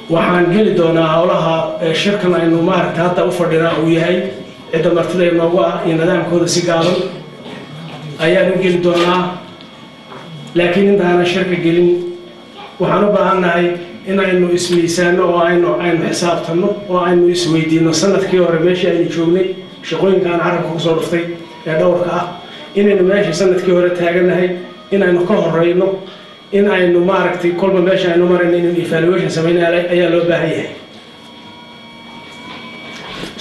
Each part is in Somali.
waxaan geli doonaa howlaha shirkan aynu maaragtay hadda u fadhinaa uu yahay cidda martida inoogu ah iyo nidaamkooda si gaaban ayaan u geli doonaa laakiin intaana shirka gelin waxaan u baahannahay in aynu ismiisaano oo aynu xisaabtanno oo aynu isweydiino sanadkii hore meeshii aynu joognay shaqooyinkaan carabka kusoo dhuftay ee dhowrka ah inaynu meeshii sanadkii hore taagannahay inaynu ka horeyno in aynu maaragtay kolba meesha aynu marayno inaynu evaluation sameynaa ayaa loo baahan yahay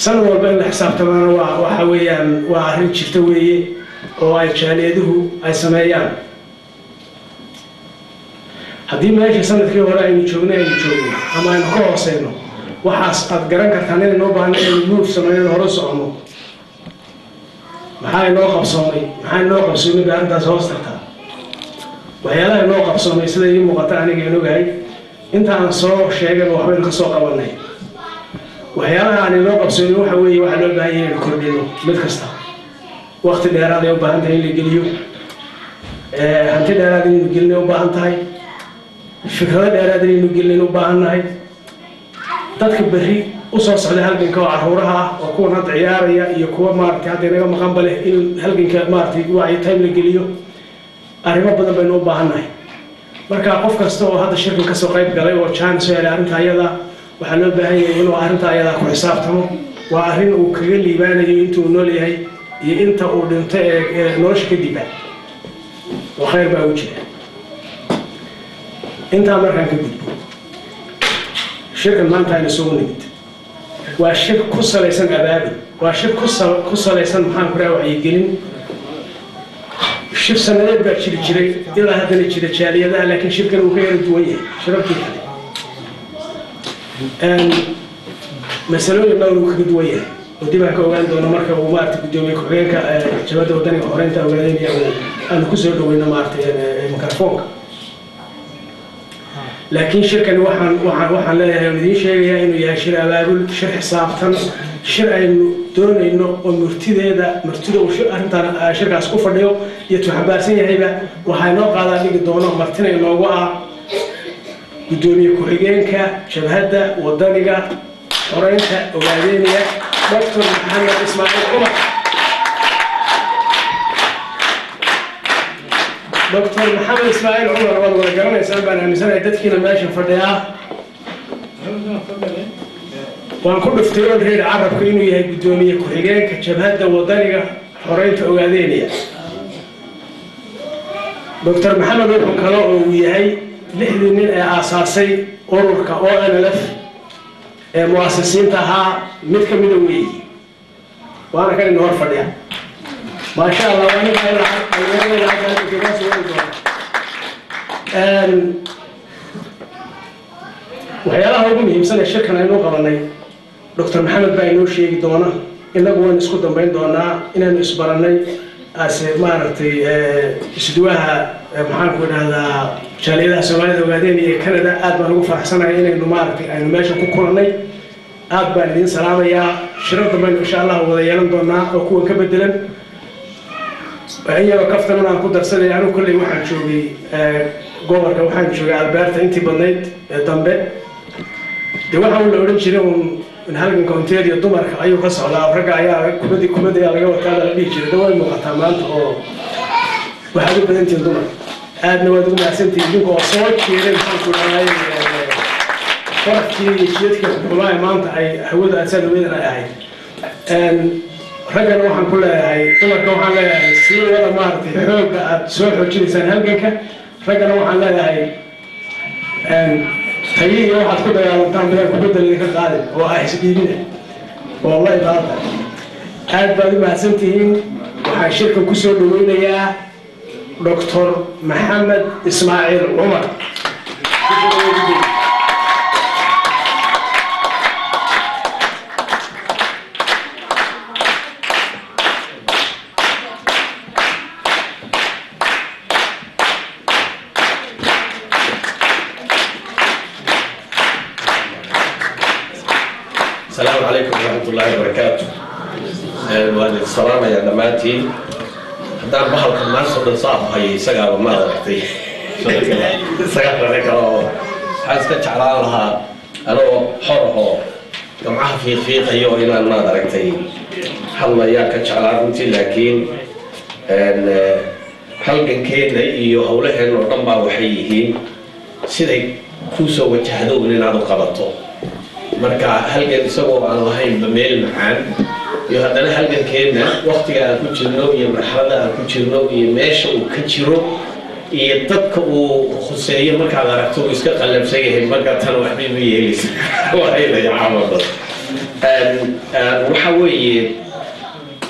sanad walba in la xisaabtamaana waxa weeyaan waa arrin jirta weeye oo ay jaaliyaduhu ay sameeyaan haddii meeshii sanadkii hore aynu joogno ama aynu ka hooseyno waxaas aad garan kartaan inaynu u baahna inaynu move sameynayno hore socono maxaa inoo qabsoomay ba arrintaas hoos tartaa waxyaalaha inoo qabsoomay sida ii muuqata aniga aan ogahay intaan soo sheegay waxbaynu ka soo qabanay waxyaalaha aan inoo qabsoomin waxa weeye waxaa loo baahan yahay inaynu kordhino mid kasta waqti dheeraad ay u baahan tahay in la geliyo hanti dheeraad inaynu gelinay u baahan tahay fikrado dheeraad inaynu gelin u baahannahay dadka berri u soo socda halganka oo caruuraha ah oo kuwan hadda ciyaaraya iyo kuwa maaragtay hadda inaga maqanba leh in halganka maaragtay wacyi time la geliyo arrimo badan baynu u baahannahay marka qof kasta oo hadda shirkan ka soo qayb galay oo chance soo helay arrinta ayada waxaa loo baahan yahay inuu arrinta ayada ku xisaabtamo waa arrin uu kaga liibaanayo intuu nool yahay iyo inta uu dhinto ee nolosha kadib oo khayr baa u jira intaa markaan ka gudbo shirkan maanta aynu isugu nimid waa shir ku salaysan abaabul waa shir ku salaysan maxaan ku raha wacyigelin shir sanadeed baa jiri jiray ilaa haddana jira jaaliyadaha laakiin shirkan uu ka yara duwan yahay shirarkii kale masalooyin dhowr uu kaga duwan yahay oo dib aan ka ogaan doono marka uu maaragtay guddoomiye ku-xigeenka jabadda wadaniga horeynta ogaadeenaya aanu kusoo dhaweyno maaragtay mikrofoonka laakiin shirkani waxaan leeyahay oo idiin sheegayaa inuu yahay shir abaabul shir xisaabtan shir aynu doonayno oo murtida uu arrintan shirkaas ku fadhiyo iyo tuu xambaarsan yahayba waxaa inoo qaadaa dhigi doono martina inoogu ah guddoomiye ku-xigeenka jabhadda wadaniga xoreynta ogaadeynaya dr maxamed ismaaciil cumar دكتور محمد إسماعيل عمر والله قرنا يسأل بنا مثلا يدتكينا ماشي فرديا وأن كل افتراض غير عرب كينو يهي قدومية كحيجان كجبهة وضانية حرية أوغادينية دكتور محمد عمر كلاو ويهي لحظة من أساسي أوركا أو NLF مؤسسين تها متك من وي وأنا كان نور فرديا ما شاء الله وأنا waxyaalaha ugu muhiimsan ee shirkan aynu qabanay dr maxamed baa inoo sheegi doona inagu waan isku dambeyn doonaa inaanu isbaranay maaragtay isduwaha maxaan ku idhahdaa jaaliyadaha soomaalida ogaadeen iyo canada aad baan ugu faraxsanahay inaynu maaragtay aynu meesha ku kulannay aad baan idiin salaamayaa shirar dambaynu insha allah wada yeelan doonaa oo kuwan ka bedelan iyagoo kaftan aan ku darsaday anigu kolley waxaan joogay gobolka waxaan joogay alberta intii badnayd ee dambe dee waxa uu la odhan jiray un halganka ontario dumarka ayuu ka socdaa ragga ayaa kubadda ayaa laga wataa la dhihi jiray daway muuqataa maanta oo waxaad u badantihiin dumar aadna waad ugu mahadsantihiin idinka oo soo jeeday maxaan ku dhahay farafkii iyo jiyadkii xukumaha maanta ay hawada aadsaadawedan ay ahayd raggana waxaan ku leeyahay dumarka waxaan leeyahay si wada maaragtay xoogga aad soo xoojinaysaan halganka raggana waxaan leeyahay tayihiina waxaad ku dagaalantaan midaan kubadda idinka qaadin oo ah isdhiibina wallahi baada aad baad u mahadsantihiin waxaan shirkan ku soo dhaweynayaa dr maxamed ismaaciil cumar السلام عليكم ورحمة الله وبركاته. وأنا السلام يا دماتي. هذا بحر كمان صدق صعب هاي سجارة ما رحتي. سجارة ذيك حاسك تعرضها أنا حره جمعها في قيو إلى النظر كتير حلا يا كشعر أنت لكن halkan keena iyo hawlaheena oo dhan baa waxay yihiin siday ku soo wajahdoon inaad u qabato marka halkan isagoo aan lahayn meel macaan iyo haddana halkan keena waqtiga aan ku jirno iyo marxaladda aan ku jirno iyo meesha uu ka jiro iyo dadka uu khuseeyo markaad aragto uu iska qalabsan yahay marka tan waxba ma yeelaysa waa ayda caawada waxa weeye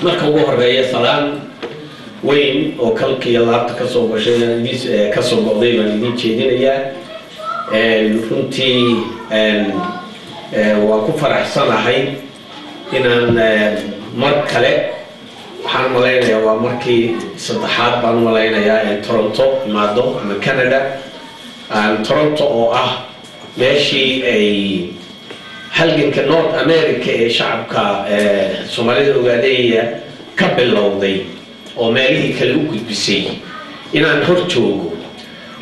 marka ugu horeeya salaan وين وكلك يلعب كسر بشيء ديس كسر بعضي من دين شديدية الفنتي وكفر أحسن حي إن مركلة حن ملاينا يا ومركي صدحات بان ملاينا يا تورنتو مادو من كندا تورنتو أو ماشي أي هل كنورث أمريكا شعب كسوماليا وغادية قبل لوضي oo meelihii kale u gudbisay inaan hor joogo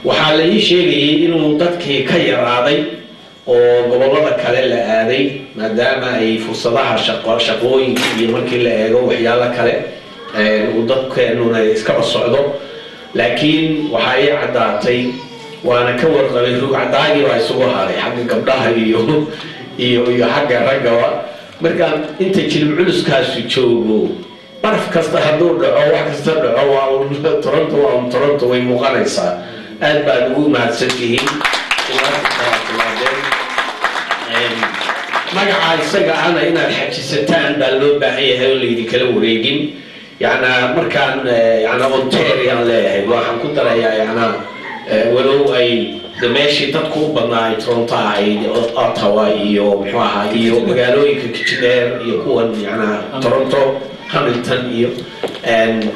waxa la ii sheegay inuu dadkii ka yaraaday oo gobolada kale la aaday maadaama ay fursadaha shaqooyinka iyo markii la eego waxyaalo kale uu dadkeenuna iska socdo laakiin waxa ay cadaatay waana ka warqabay rug cadaagi waa isugu haray xagga gabdhaha iyo xagga ragga marka inta jilib culuskaasu joogo baraf kasta hadduu dhaco wax kasta dhaco waa Toronto way muuqanaysaa aad baan ugu mahadsantihiin magaca isaga ana inaad xajisataan baa loo baahan yahay oo laydin kala wareegin yacna markaan yacna Ontario leeyahay waxaan ku darayaa yacna walow ay meeshii dadku u badnaa ay Toronto ahayd Ottawa iyo muxuu ahaa iyo magaalooyinka Kitchener iyo kuwan yacna Toronto Hamilton iyo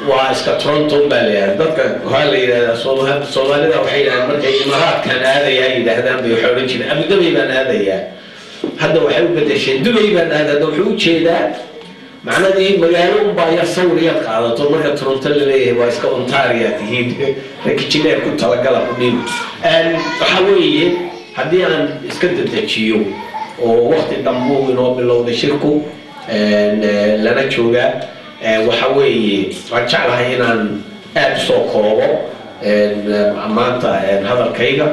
واسكا تورنتو بالي dadka waxa la yiraahdaa Soomaalida waxay yiraahdaan markay Imaaraadkan aadayaan yiraahdaan bay xoolo jireen Abu Dhabi baan aadaya hadda waxay u bedeshay Dubai baan aadada wuxuu u jeedaa macnaheedu magaalo u baahan sawiriyad qaadato marka Toronto la leeyahay waa iska Ontario tihiin Kitchener ku talagala u dhig waxa weeye haddii aan iska dedejiyo oo waqti dambu inoo bilowday shirku lana jooga waxa weeye waan jeclahay inaan aad soo koobo maanta hadalkayga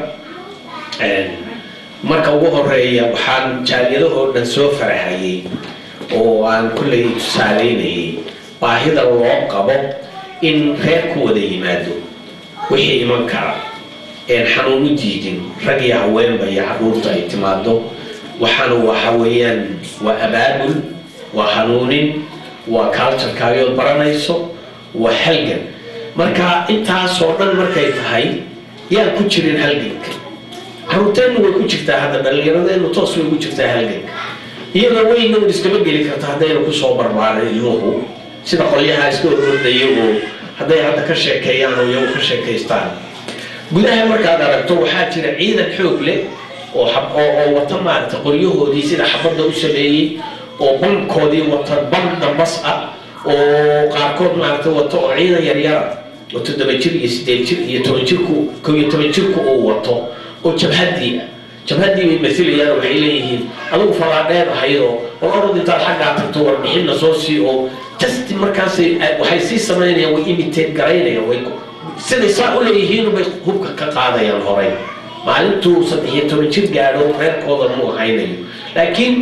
marka ugu horeeya waxaan jaaliyadahoo dhan soo faraxayay oo aan kulley tusaaleynayay baahida loo qabo in reer ku wada yimaado wixii iman kara xanuun u diidin rag iyo haweenba iyo carruurta ay timaado waxaana waxa weeyaan waa abaabul waa hanuunin waa culture-kaayood baranayso waa halgan marka intaasoo dhan markay tahay yaan ku jirin halganka carruurteennu way ku jirtaa hadda dhallinyaradeennu toos way ku jirtaa halganka iyada weyna un iskama geli karta haddayna ku soo barbaaray ilmuhu sida qolyaha iska ordaya oo hadday hadda ka sheekeeyaan oo iyagu ka sheekaystaan gudaha markaad aragto waxaa jira ciidan xoog leh oo wata maaragta qoryahoodii sida xabadda u sameeyey oo bankoodii wata ban dambas ah oo qaarkood maaragta wato oo ciidan yaryara oo 7 jir iyo 8 jir iyo 10 jirku 11 jirku oo wato oo jabhadii bay masilayaan waxay leeyihiin adigu falaadheer ahayoo orod intaad xaggaa tagto warbixinna soo sii oo just markaas waxay sii samaynayaan way imitate garaynayaan way siday saa u leeyihiin bay hubka ka qaadayaan horay maalintuu 13 jir gaadho reerkooda muu haynayo laakiin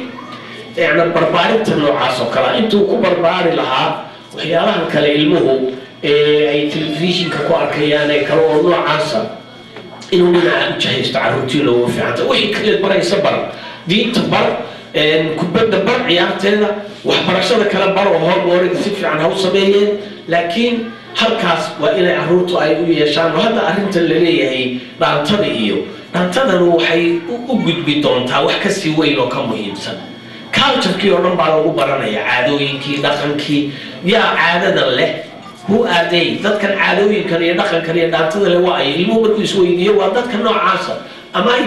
يعني بربارين تنوعاس وكلا أنتوا كبرباري لها وحيالها كلا علمه أي تلفزيون كأركيان كلا نوعاسا إنه من جهيز تعرضي له في عند وحي كل برا يصبر دي تبر كبر دبر عيارتنا وحبرشنا كلا برا وهو ورد سيف عن هو صبيين لكن هالكاس وإلى عروضه أي يشان وهذا أنت اللي هي نعتبيه نعتبره حي وجود بدونتها وحكسي وينه كم مهم سنة culture-kii oo dhan baa lagu baranaya caadooyinkii dhaqankii yaa caadada leh who are they dadkan caadooyinkan iyo dhaqankan iyo dhaantada leh waa ay ilmuhu markuu isweydiiyo waa dadka noocaasa am I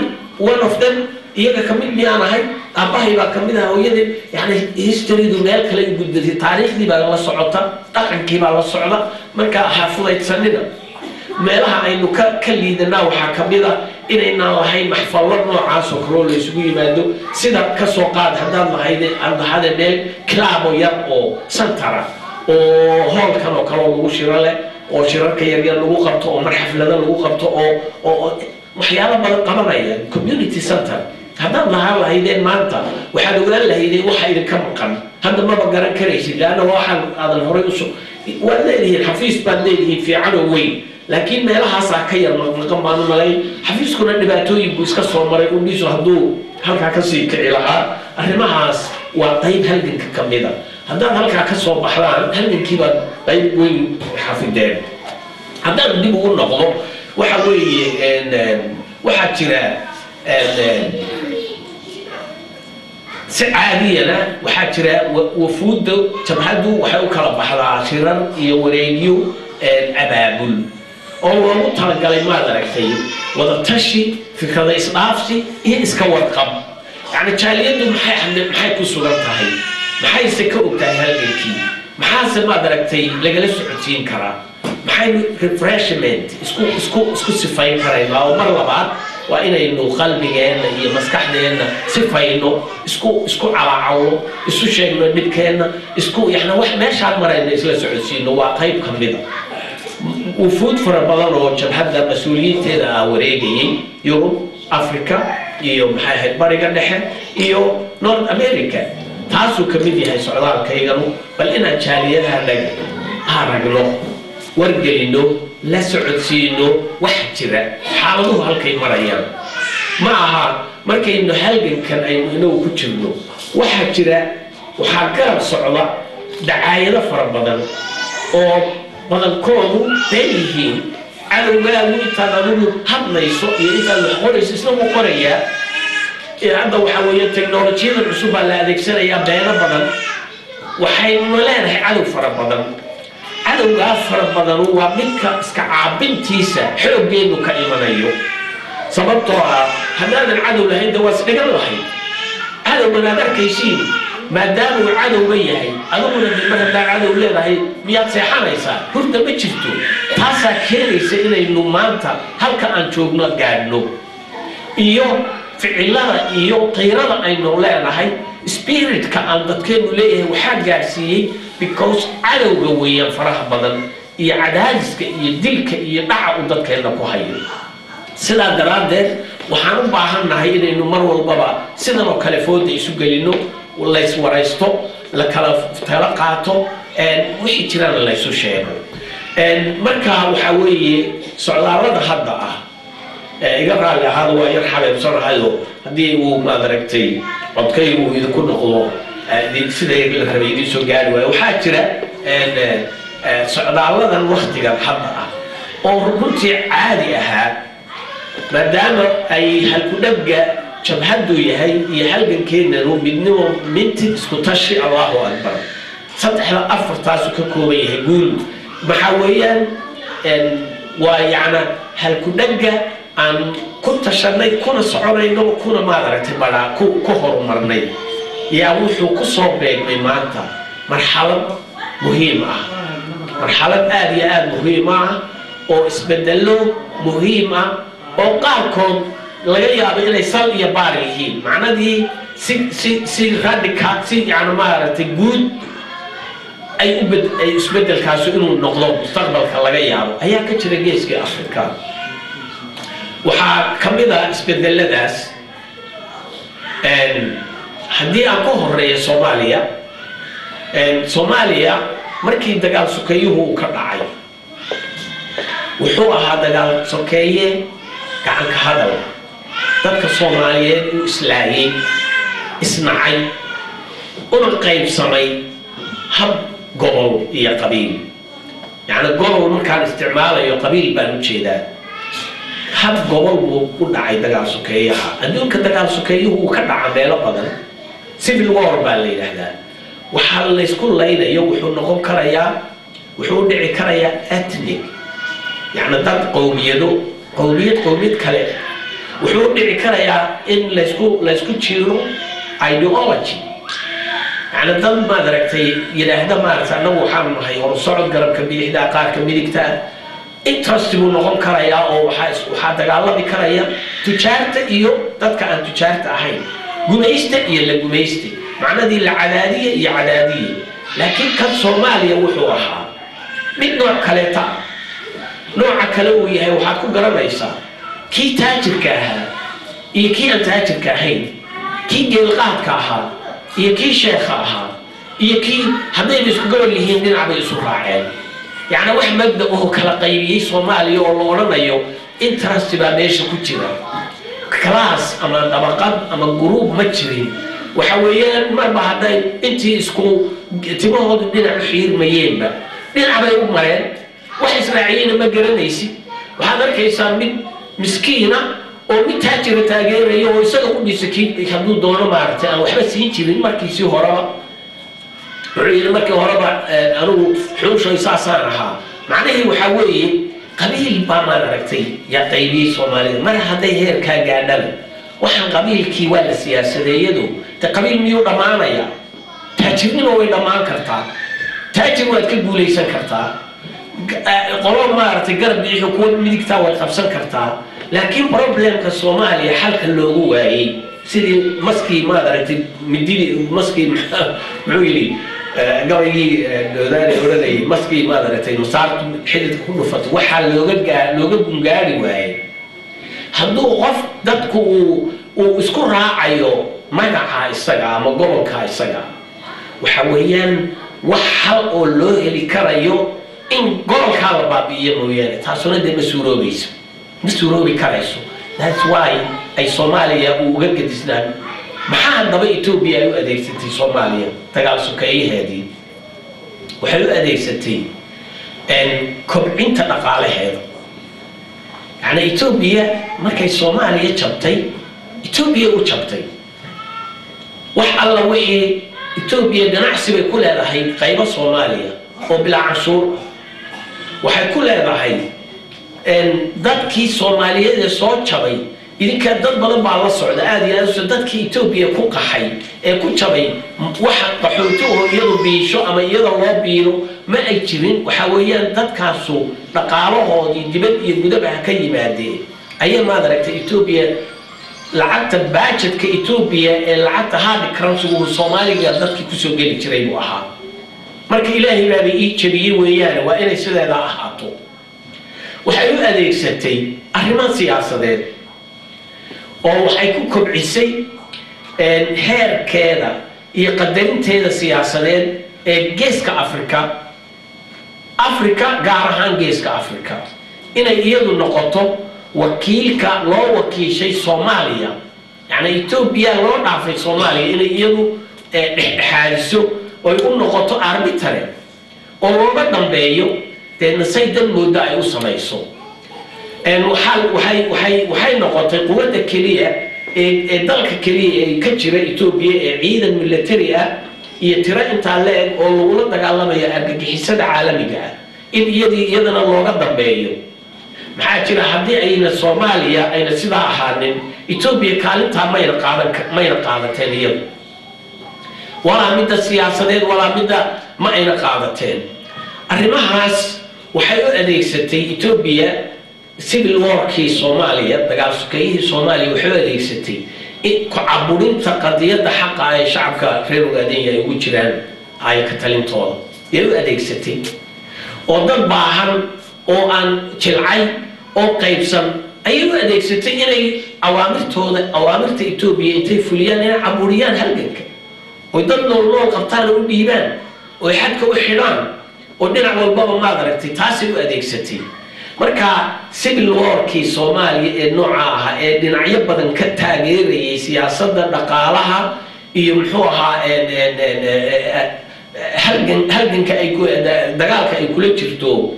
one of them iyaga ka mid miyaan ahay aabbahay baa ka mid ah hooyadii yani historydu meel kale u gudbatay taariikhdii baa la socota dhaqankii baa la socda marka ha fudaydsanina meelaha aynu ka liidanaa waxaa ka mid ah inaynaan lahayn maxfallo noocaas oo kaloo la isugu yimaado sida ka soo qaad haddaad lahayd meel club yar oo santara oo hoolkan oo kale lagu shiro leh oo shirarka yaryar lagu qabto oo mar xaflada lagu qabto oo waxyaalo badan qabanaya community center haddaad lahaydeen maanta waxaad ogaan lahaydeen waxa idinka maqan hadda maba garan karaysid laanna waxaan aadan horay waad leedihiin xafiis baad leedihiin fiican oo weyn laakiin meelahaasaa ka yar maqan baan u malayn xafiiskuna dhibaatooyin buu iska soo maray udhiisu hadduu halkaa kasii kici lahaa arrimahaas waa qayb halganka ka mida haddaad halkaa ka soo baxdaan halgankiibaad qayb weyn xafideen haddaan dib ugu noqdo waxa weeye waxaa jira si caadiyana waxaa jira wafuudda jabhaddu waxay u kala baxdaa shirar iyo wareegyo abaabul oo loogu talagalay maad aragtay wadatashi fikrada isdhaafsi iyo iska warqab yani jaaliyaddu maxay ku sugan tahay maxayse ka ogtahay halgankii maxaase maad aragtay lagala socodsiin karaa maxaynu refreshment isku sifayn karaynaa oo mar labaad waa inaynu qalbigeenna iyo maskaxdeenna sifayno isku calaacawno isu sheegno dhibkeenna yani wax meeshaan marayna isla socodsiino waa qayb ka mida wufuud fara badan oo jabhadda mas-uuliyiinteeda wareegayay yurub africa iyo maxay ahayd bariga dhexe iyo north america taasuu ka mid yahay socdaalkayganu bal inaan jaaliyadaha aragno wargelino la socodsiino wax jira xaaladuhu halkay marayaan ma aha markaynu halgankan aynu inagu ku jirno waxaa garab socda dacaayado fara badan oo badankoodu been yihiin cadowgaagu intaad adigu hadlayso iyo intaad wax qorayso isna wuu qorayaa hadda waxaa weeye teknolojiyada cusub baa la adeegsanayaa beeno badan waxaynu leenahay cadow fara badan cadowgaa fara badanu waa midka iska caabintiisa xooggeenu ka imanayo sababtoo ah haddaadan cadow lahayn de waa isdhigan lahayd cadowgan aad arkaysiin maadaama uu cadowga yahay adiguna dibad haddaa cadow leedahay miyaad seexanaysaa hurda ma jirto taasaa keenaysa inaynu maanta halka aan joogno gaadhno iyo ficilada iyo qiirada aynu leenahay spiritka aan dadkeenu leeyahay waxaa gaadhsiiyey because cadowga weeyaan faraha badan iyo cadaadiska iyo dilka iyo dhaca uu dadkeenna ku hayo sidaa daraaddeed waxaan u baahannahay inaynu mar walbaba sidan oo kale fooda isu gelino layswaraysto la kala tala qaato wixii jiraan laysu sheego markaa waxaa weeye socdaallada hadda ah iga raalli ahaada waa yar xabeebsanahayo haddii uu maad aragtay codkaygu idinku noqdo sida la rabay idiin soo gaari waayo waxaa jira socdaalladan waktigan hadda ah oo runtii caadi ahaa maadaama ay halkudhabga jabhaddu yahay iyo halgankeennanu midnimo mintid isku tashi allahu akbar saddexda afartaasu ka kooban yahay guul maxaa weeyaan waa yacna halkudhabga aan ku tashanay kuna soconayno kuna maad aragtay badhaa ku horumarnay yaa wuxuu ku soo beegmay maanta marxalad muhiim ah marxalad aad iyo aad muhiim ah oo isbedello muhiim ah oo qaarkood laga yaabo inay sal iyo baar yihiin macnadii si radical si yani maaragtay guud ay isbedelkaasu inuu noqdo mustaqbalka laga yaabo ayaa ka jira geeska afrika waxaa ka mid ah isbedeladaas haddii aan ku horeeyo soomaaliya markii dagaal sokeeyuhu uu ka dhacay wuxuu ahaa dagaal sokeeye gacanka hadal dadka soomaaliyeed uu islaayay isnacay una qaybsamay hab gobol iyo qabiil yacni gobol markaan isticmaalayo qabiil baan u jeedaa hab gobol buu u dhacay dagaal sokeeyaha adduunka dagaal sokeeyuhu uu ka dhaca meelo badan civil war baa la yidhaahdaa waxaa laysku laynayo wuxuu noqon karayaa wuxuu dhici karayaa ethnic yacni dad qowmiyad kale wuxuu dhici karayaa in laysku jiiro ideology yacni dad maad aragtay yidhaahda maaragtay annagu waxaanu nahay horsocod garabka bidixda qaarka midigta interest buu noqon karayaa oo waxaa dagaalami karaya tujaarta iyo dadka aan tujaarta ahayn gumaysta iyo la gumaysta macnadii la cadaadiye iyo cadaadiye laakiin kan Soomaaliya wuxuu ahaa mid nooc kale nooca kale uu yahay waxaad ku garanaysaa kii taajirka ahaa iyo kii aan taajirka ahayn kii geelqaadka ahaa iyo kii sheekha ahaa iyo kii hadday isku gobol yihiin dhinac bay isu raaceen يعني واحد مبدأ وهو كلا قيبي سومالي ولا نيو interest بقى ماشي كتير كلاس أما طبقات أما جروب متشرين وحويان ما بعدين أنت اسكو تبغى الدنيا الحير ميين بقى دين عباية مرين واحد إسرائيلي ما جرنيسي وهذا كيسان من مسكينة ومن تاجر تاجر يوصل كل سكين يخدموا دونه مارته أو حبس هيجي ما كيسي هربا وعيل مركي هربا أنو حوش يساسانها معناه وحوي قبيل بما ركتي يا طيبي سومالي ما هذا هير كاجادل وحن قبيل كي ولا سياسة يدو تقبيل ميو دمانا يا تاجرني ما وين دمان كرتا تاجر وتكل بوليسان كرتا قرار ما رتقرب بيحكون مديكتا وتخبسان كرتا لكن بروبلم كالصومالي حلق اللغو واي سيدي مسكي ما درت مديني مسكي معويلي قوي داري ولدي مسكي ما درتي وصارت حدد كله فت وحال لوجد جاري واي هدو قف دتكو واسكو راعيو مدعها السجا ما قبلك السجا وحويان وحال له اللي كرايو إن قبلك هذا بابي مويان تحسون ده مسوروبي كرايسو that's why أي صوماليا وقد إسلام maxaa daba Ethiopia ay u adeegsatay Soomaaliya dagaal sukaay heedii waxay u adeegsatay kobcinta dhaqaalaheeda yani Ethiopia markay Soomaaliya jabtay Ethiopia u jabtay wax alla wixii Ethiopia ganacsi bay ku leedahay qaybo Soomaaliya oo bila canshuur waxay ku leedahay dadkii Soomaaliyeed soo jabay idinka dad badan baa la socda aad iyo aad dadkii Ethiopia ku qaxay ee ku jabay waxa qaxootuhu iyadu biisho ama iyada loo biiro ma ay jirin waxa weeyaan dadkaasu dhaqaalahoodii dibad iyo gudaba ka yimaadeen ayaa ma aragtay Ethiopia lacagta budgetka Ethiopia ee lacagta hard currency uu Soomaaliya dadkii ku soo gali jiray buu ahaa marka Ilaahay baa ii jabiyay weeyaan waa inay sideeda ahaato waxay u adeegsatay arrimaha siyaasadeed oo waxay ku kobcisay heerkeeda iyo qadarinteeda siyaasadeed ee geeska Afrika gaar ahaan geeska Afrika inay iyadu noqoto wakiilka loo wakiishay Soomaaliya yani Ethiopia loo dhaafay Soomaaliya inay iyadu dhexdhexaadiso oo u noqoto arbitrary oo looga dambeeyo saydan mooda ay u samayso waxay noqotay quwadda kaliya ee dalka kaliya ee ka jira Ethiopia ee ciidan military ah iyo tiro inta leeg oo lagu dagaalamayo argagixisada caalamiga ah in iyadana looga dambeeyo maxaa jira hadii ayna Soomaaliya ayna sida ahaanin Ethiopia kaalinta mayna qaadateen iyadu wala mid siyaasadeed wala mid ma ayna qaadateen arrimahaas waxay u adeegsatay Ethiopia civil war kii Soomaaliya dagaal sukaay Soomaaliya wuxuu adeegsatay ku caburinta qadiyada xaq ay shacabka reer Ugaadeen ay ugu jiraan ay ka talintooda ay u adeegsatay oo dad baahan oo aan jilcay oo qaybsan ay u adeegsatay inay awaamirta Ethiopia intay fuliyaan inay caburiyaan halganka oo dad nool qabtaan oo dhiibaan oo xadka u xidhaan oo dhinac walba ma aragtay taasi u adeegsatay marka civil war kii Soomaaliya ee nooca ah ee dhinacyo badan ka taageerayay siyaasadda dhaqaalaha iyo muxuu ahaa halganka ay dagaalka ay kula jirto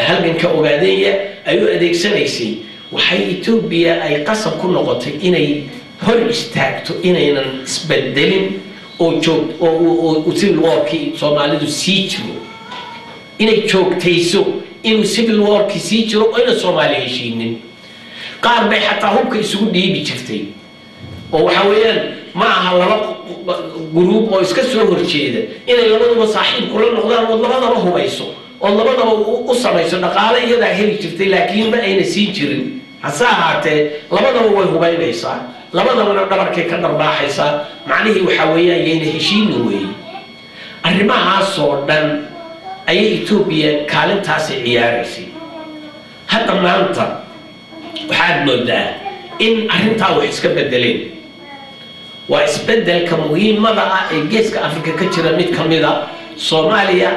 halganka Ugaadeen ay u adeegsanaysay waxay Ethiopia ay qasab ku noqotay inay hor istaagto inaynan isbedelin oo civil war kii Soomaalidu sii jiro inay joogtayso inuu civil war ki sii jiro oo ina Soomaaliya heshiinin qaar bay xataa hubka isugu dhiibi jirtay oo waxa weeyaan ma aha laba group oo iska soo horjeeda inay labaduba saaxiib kula noqdaan oo labadaba hubayso oo labadaba u samayso dhaqaale iyadaa heli jirtay laakiin ma ayna sii jirin hase ahaatee labadaba way hubaynaysaa labadabana dhabarkay ka dharbaaxaysaa macnihii waxaa weeyaan yayna heshiina weeye arrimahaasoo dhan ayay Ethiopia kaalintaasi ciyaaraysay hadda maanta waxaad moodaa in arrintaa wax iska bedeleen waa isbedelka muhiimada ah ee geeska Afrika ka jira mid ka mid ah Soomaaliya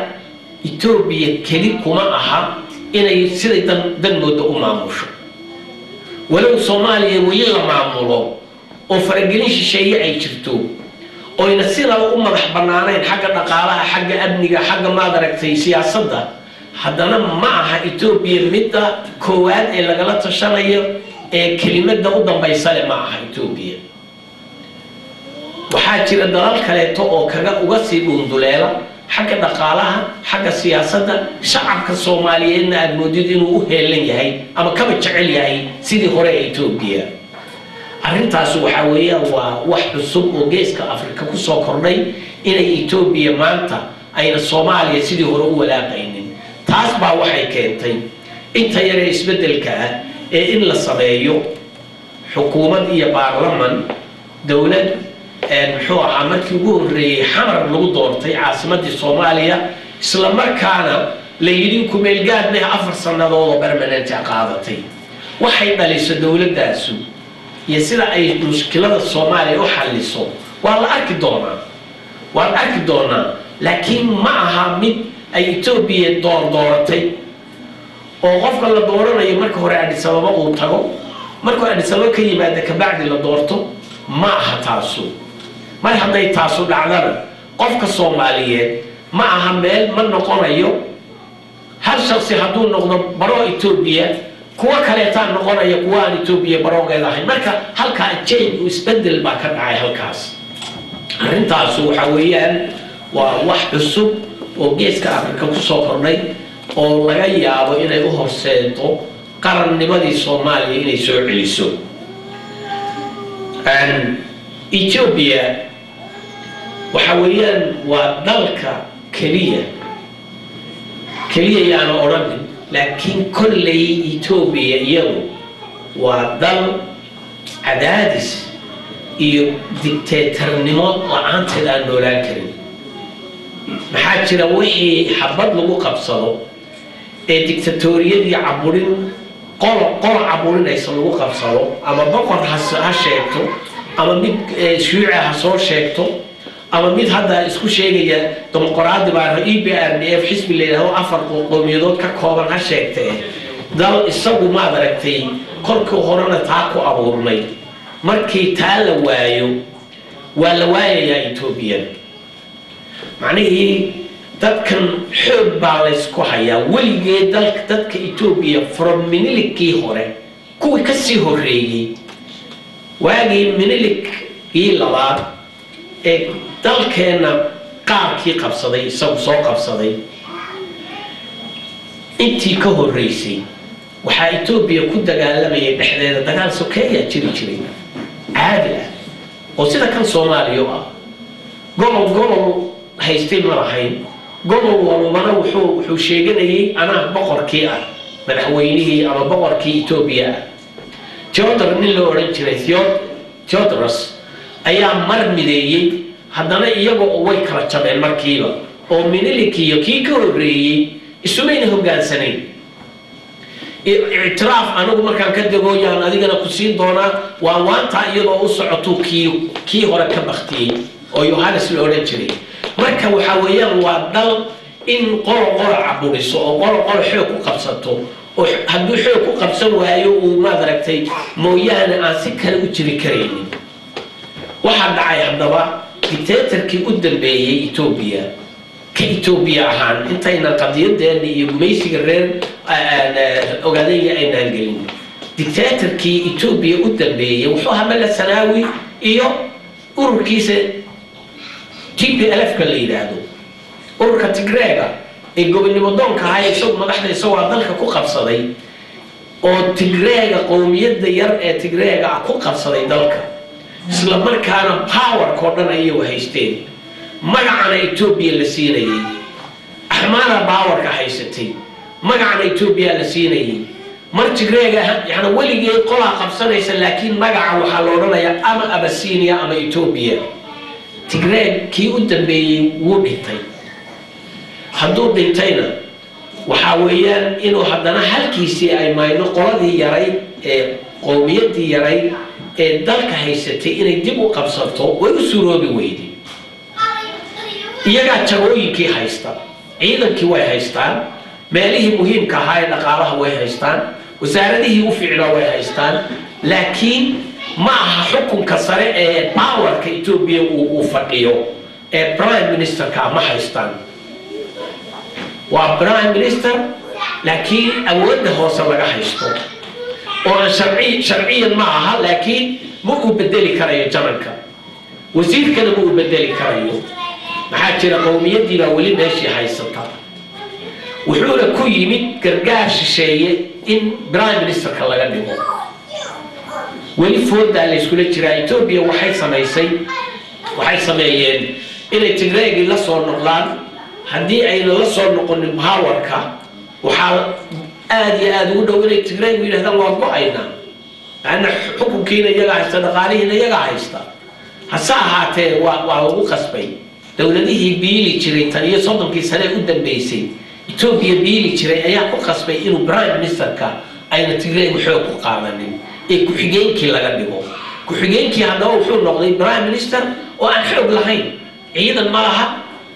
Ethiopia keli kuma aha inay siday dan moodo u maamusho walow Soomaaliya weli la maamulo oo faragelin shisheeye ay jirto oo ina sida u madax banaaneen xagga dhaqaalaha xagga amniga xagga maadaragtay siyaasadda haddana ma aha Ethiopia midda koowaad ee lagala tashanayo ee kelimada u dambaysa ma aha Ethiopia waxaa jira dalal kale oo kaga uga sii dhunduleela xagga dhaqaalaha xagga siyaasadda shacabka Soomaaliyeedna aad moodid inuu u heelan yahay ama kaba jecel yahay sidii hore ee Ethiopia arrintaas waxa weeyaan waa wax cusub oo geeska Afrika ku soo kordhay inay Ethiopia maanta ayna Soomaaliya sidii hore u walaaqaynin taas baa waxay keentay inta yar ee isbedelka ah ee in la sameeyo xukuumad iyo baarlamaan dawlad muxuu ahaa markii ugu horreeyay xamar lagu doortay caasimadii Soomaaliya isla markaana la yiri ku meel gaadhnay 4 sanadood oo permanent ah qaadatay waxay dhalisay dawladdaasi iyo sida ay mushkilada Soomaaliya u xalliso waa la arki doonaa laakiin ma aha mid ay Ethiopia dooratay oo qofka la dooranayo marka hore Addis Ababa uu tago marka Addis Ababa ka yimaado ka bacdi la doorto ma aha taasu mar hadday taasu dhacdana qofka Soomaaliyeed ma aha meel ma noqonayo hal shakhsi hadduu noqdo baro Ethiopia kuwa kale taan noqonayo kuwa aan Ethiopia baroogeeda ahayn marka halka change u isbedel baa ka dhacay halkaas arrintaas waxa weeyaan waa wax cusub oo geeska Afrika ku soo kordhay oo laga yaabo inay u horseedo qarannimadii Soomaaliya inay soo celiso Ethiopia waxa weeyaan waa dalka kaliya yaana oran laakiin kullay Ethiopia iyadu waa dal cadaadis iyo dictatornimo la'aanteed aan noolaan karin maxaa jira wixii xabad lagu qabsado ee dictatoriyadii caburin qolo caburinaysa lagu qabsado ama boqor ha sheegto ama mid shuuci ha soo sheegto ama mid hadda isku sheegaya dimuqraadi baa EPRDF xisbi leeyahay afar qowmiyadood ka kooban ha sheegtay dal isagu ma aragtay korka horena taa ku abuurnay markii taa la waayo waa la waayayaa Ethiopia macnaheedu dadkan xoog baa la isku hayaa weligeed dadka Ethiopia from Minilikii hore kuwii ka sii horeeyay waagii Minilikii labaad ee dalkeena qaarkii qabsaday isagu soo qabsaday intii ka horeysay waxa Ethiopia ku dagaalamay dhexdeeda dagaal sokeeya jiray caadi ah oo sida kan Soomaaliya ah gobol haystay ma lahayn gobol walbana wuxuu sheeganayay ana boqorkii ah madaxweynihii ama boqorkii Ethiopia Theodore nin loo oran jiray Theodorus ayaa mar mideeyay haddana iyagu way kala jabeen markiiba oo Minilik iyo kii ka horeeyay isumayna hoggaansaneen اعتراف أنا أقول مركان كده يعني أديك أنا كسين دونا وأنت أيضا أسعتو كي هو ركب أختي أو يوحنس الأورنجري مركب وحويا وضل إن قرع عبوريس أو قرع حيوك قبضته وهدو حيوك قبضته وهايو وما دركتي مويانا أسكر وجري كريم واحد عاي عبدالله كتاتركي قدام بي إثيوبيا كإثيوبيا هان انتينا قضية داني يميسي الرين أغادية أين هالقلين ديكتاتركي إثيوبيا قدام بي وحوها ملا سناوي إيو أوركيسة TPLF كاللي يدادو أوركا تقريبا الجوبني مدونك هاي يسوق مدحنا يسوق عدلك كو قبصدي أو تقريبا قومية ديار تقريبا كو قبصدي دلك isla markaana power koodhan ayay wahaysteen magacana Ethiopia la siinayay أحمر باور كحيستي ما عن إثيوبيا لسيني مرتجريجا يعني ولي قلع قبصنا لكن ما عن وحلونا يا أما أبسينيا أما إثيوبيا تجريج كي قدام بيوبيتي حدود بيتينا وحاويان إنه حدنا هالكيسي أي ما إنه قرادي يراي قوميتي يراي دالك هيستي إنه يجيبوا قبصته ويسروا بويدي iyaga jagooyinkii haysta ciidankii way haystaan meelihii muhiimka ahaa ee dhaqaalaha way haystaan wasaaradihii u fiicnaa way haystaan laakiin ma aha xukunka sare ee powerka Ethiopia uu fadhiyo ee prime ministerka ma haystaan waa prime minister laakiin awoodda hoose laga haysto oo sharciyan ma aha laakiin ma uu bedeli karayo jaranka wasiirkana ma uu bedeli karayo maxaa jira qowmiyadii baa weli meeshii haysata wuxuuna ku yimid gargaar shisheeye in prime ministerka laga dhigo weli fooda la iskula jiraa Ethiopia waxay sameeyeen inay Tigreegi la soo noqdaan haddii ayna la soo noqonin powerka waxaa aad iyo aad ugu dhow inay Tigreegi yidhaahdaan waa go'aynaa ana xukunkiina iyaga haysta dhaqaalihiina iyaga haysta hase ahaatee waa lagu qasbay dawladihii biili jiray tan iyo 30 sano u dambeysay Ethiopia biili jiray ayaa ku qasbay inuu prime ministerka ayna Tigreeg xoog ku qaadanin ee ku xigeenkii laga dhigo ku xigeenkii hadda wuxuu noqday prime minister oo aan xoog lahayn ciidan ma laha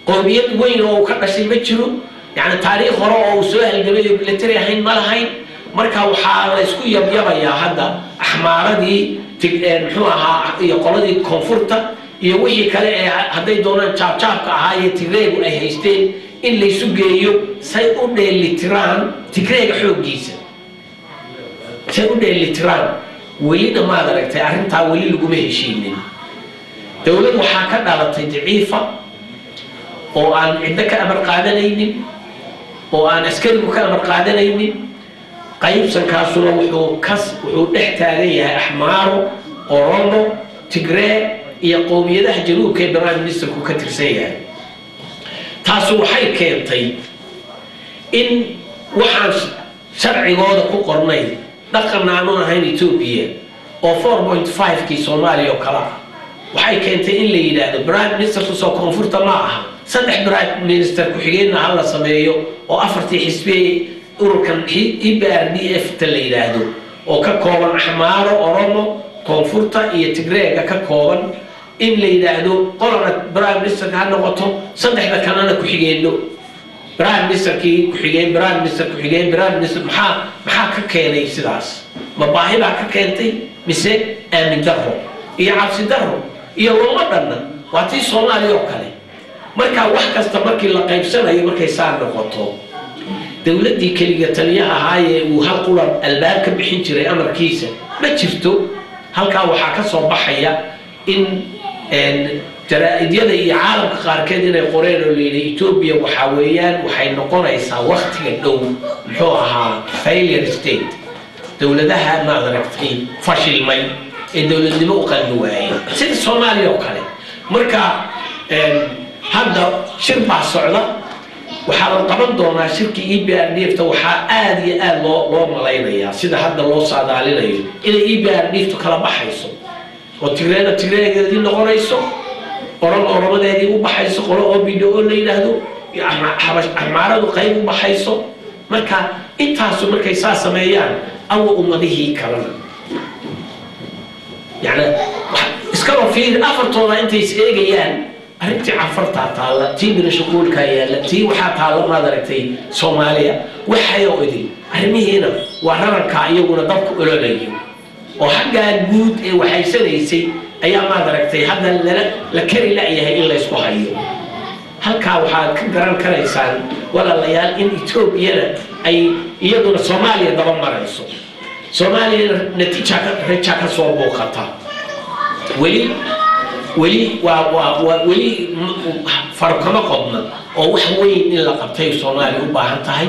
qowmiyad weyn oo ka dhashay ma jiro yani taariikh hore oo soo halgamay military ahayn ma lahayn marka waxaa la isku yabyabayaa hadda axmaaradii muxuu ahaa iyo qoladii koonfurta iyo wixii kale ee haday doonaan jaabka ahaayeen Tigreegu ay haysteen in la isu geeyo say u dheelitiraan Tigreega xoogiisa say u dheelitiraan weli ma aragtay arrinta weli lagu heshiinin dawlad waxa ka dhalatay daciifa oo aan cid ka amar qaadanaynin oo aan askarigu ka amar qaadanaynin qaybsan kaasuna wuxuu dhex taagan yahay axmaaro oromo Tigreeg iyo qowmiyadaha januubka ee prime ministerku ka tirsan yahay taas waxay keentay in waxaan sharcigooda ku qornay dhaqan aan ahayn Ethiopia oo 4.5 kii Soomaaliya oo kala waxay keentay in la yiraahdo prime minister soo koonfurta ma aha saddex prime minister ku xigeenna hal la sameeyo oo afartii xisbi ururkan EPRDF ta la yiraahdo oo ka kooban axmaaro oromo koonfurta iyo Tigreega ka kooban in la yiraahdo qolada prime minister ka noqoto saddexda kalena ku xigeenno prime minister ku xigeen maxaa ka keenay sidaas ma baahi baa ka keentay mise aamin darro iyo cabsi darro iyo lama dhanna waa tii Soomaaliya oo kale marka wax kasta markii la qaybsanayo markay saar noqoto dawladii kaliya taliyaha ahaayee uu hal qulan albaab ka bixin jiray amarkiisa ma jirto halka waxa ka soo baxaya in jaraa'idyada iyo caalamka qaarkeed inay qoreen oo leeyahay Ethiopia waxa weeyaan waxay noqonaysaa waqtiga dhow muxuu ahaa failure state dawladaha ma aragtay fashilmay ee dawladnimo u qalbi waayay sida Soomaaliya oo kale marka hadda shir baa socda waxaa la qaban doonaa shirki EPRDF ta waxa aad iyo aad loo malaynayaa sida hadda loo saadaalinayo inay EPRDF kala baxayso oo Tigreegeedii noqonayso oromadeedii u baxayso qolo oo BDO la yiraahdo axmaaradu qayb u baxayso marka intaas markay sameeyaan aw ummadihii kalena يعني اسكالو في أفرطوا أنت يسأجيان أنت عفرتها طالة تي من الشغول كيا تي وحات طالة ما دركتي سوماليا وحياة ودي أرمي هنا وهرب كايو ونضبط إلى وحاجة جود وحيسن يسي أيام ما دركتي هذا لكري لا يه إلا يسقى حيو هل كاو حال كجران كريسان ولا ليال إن إثيوبيا أي يدور سوماليا دبم مريسو سوماليا نتيجة رجعك صوبو خطأ ولي فرق ما قدنا أو وحوين إلا قبتي سوماليا وباهنتهاي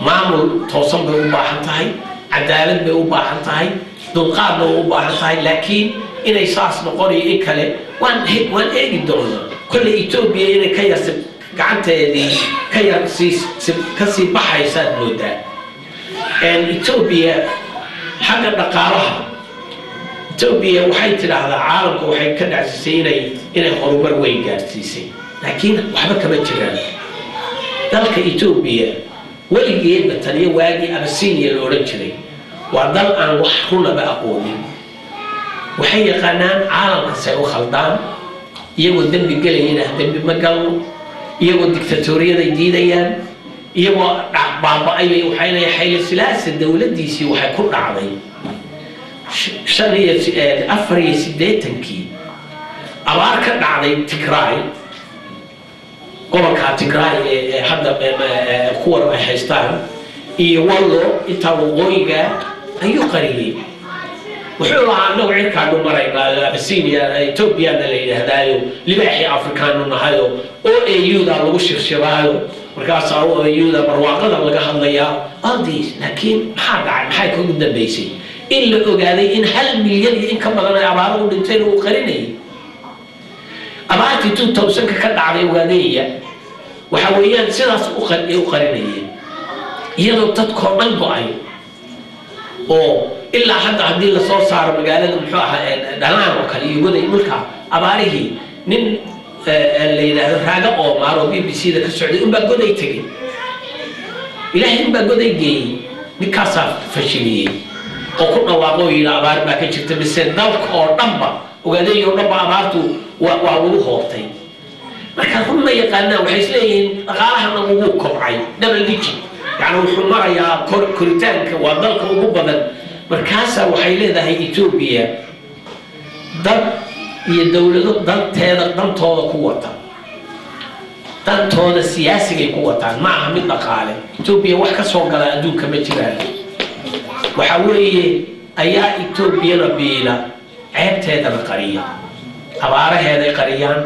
معمول توصل بوباهنتهاي عدالة بوباهنتهاي دلقاب بوباهنتهاي لكن إن إساس نقولي إكله وان إيجي دونا كل إثيوبيا إن gacanteedii kasii baxaysaad moodaa Ethiopia xagga dhaqaalaha Ethiopia waxay tidhaahdaa caalamka waxay ka dhacsisay inay horumar weyn gaarsiisay laakiin waxba kama jiraan dalka Ethiopia weligeedba taniyo waagii Abyssinia la odhan jiray waa dal aan wax runaba aqoonin waxay yaqaanaan caalamka say u khaldaan iyagoo dembi galayna dembi ma galno iyagoo dictatoriyada diidayaan iyagoo baaba'ay waxayna Haile Selassie dawladdiisii waxay ku dhacday 84 abaar ka dhacday Tigray gobolka Tigray ee hadda kuwa ay haystaan iyo wallo inta waqooyiga ayuu qariyay wuxuu lahaa annagu cirkaanu maraynaa Abyssinia Ethiopia la yidhaahdaayo libaaxii Afrikaanu nahayo oo AU-da lagu shirshiraayo markaas AU-da barwaaqada laga hadlayaa aldiis laakiin maxaa dhacay maxay ku dambeysay in la ogaaday in 1 milyan in ka badan ay abaar u dhinteen oo qarinay abaartii 2000 ka dhacday Uganda waxa weeyaan sidaas u qarinayeen iyadoo dadkoo dhan go'ay oo ilaa hadda haddii la soo saaro magaalada muxuu ahaa dhalaan oo kale iyo goday dhulka abaarihii nin la yidhaahdo raaga oo maaro BBC-da ka socday unbaa goday tegey ilaahay unbaa goday geeyey ninkaasaa fashiliyey oo ku dhawaaqo yidhi abaar baa ka jirta mise dalka oo dhanba ogaaday oo dhanba abaartu waa lagu hoobtay marka runma yaqaanaa waxay isleeyihiin dhaqaalahana ugu kobcay double digit yani wuxuu marayaa koritaanka waa dalka ugu badan markaasaa waxay leedahay Ethiopia dad iyo dawlado dantooda ku wata dantooda siyaasiga ku wataan ma aha mid dhaqaale Ethiopia wax ka soo gala adduunka ma jiraan waxa weeye ayaa Ethiopia biila ceebteeda qariya abaaraheeda qariyaan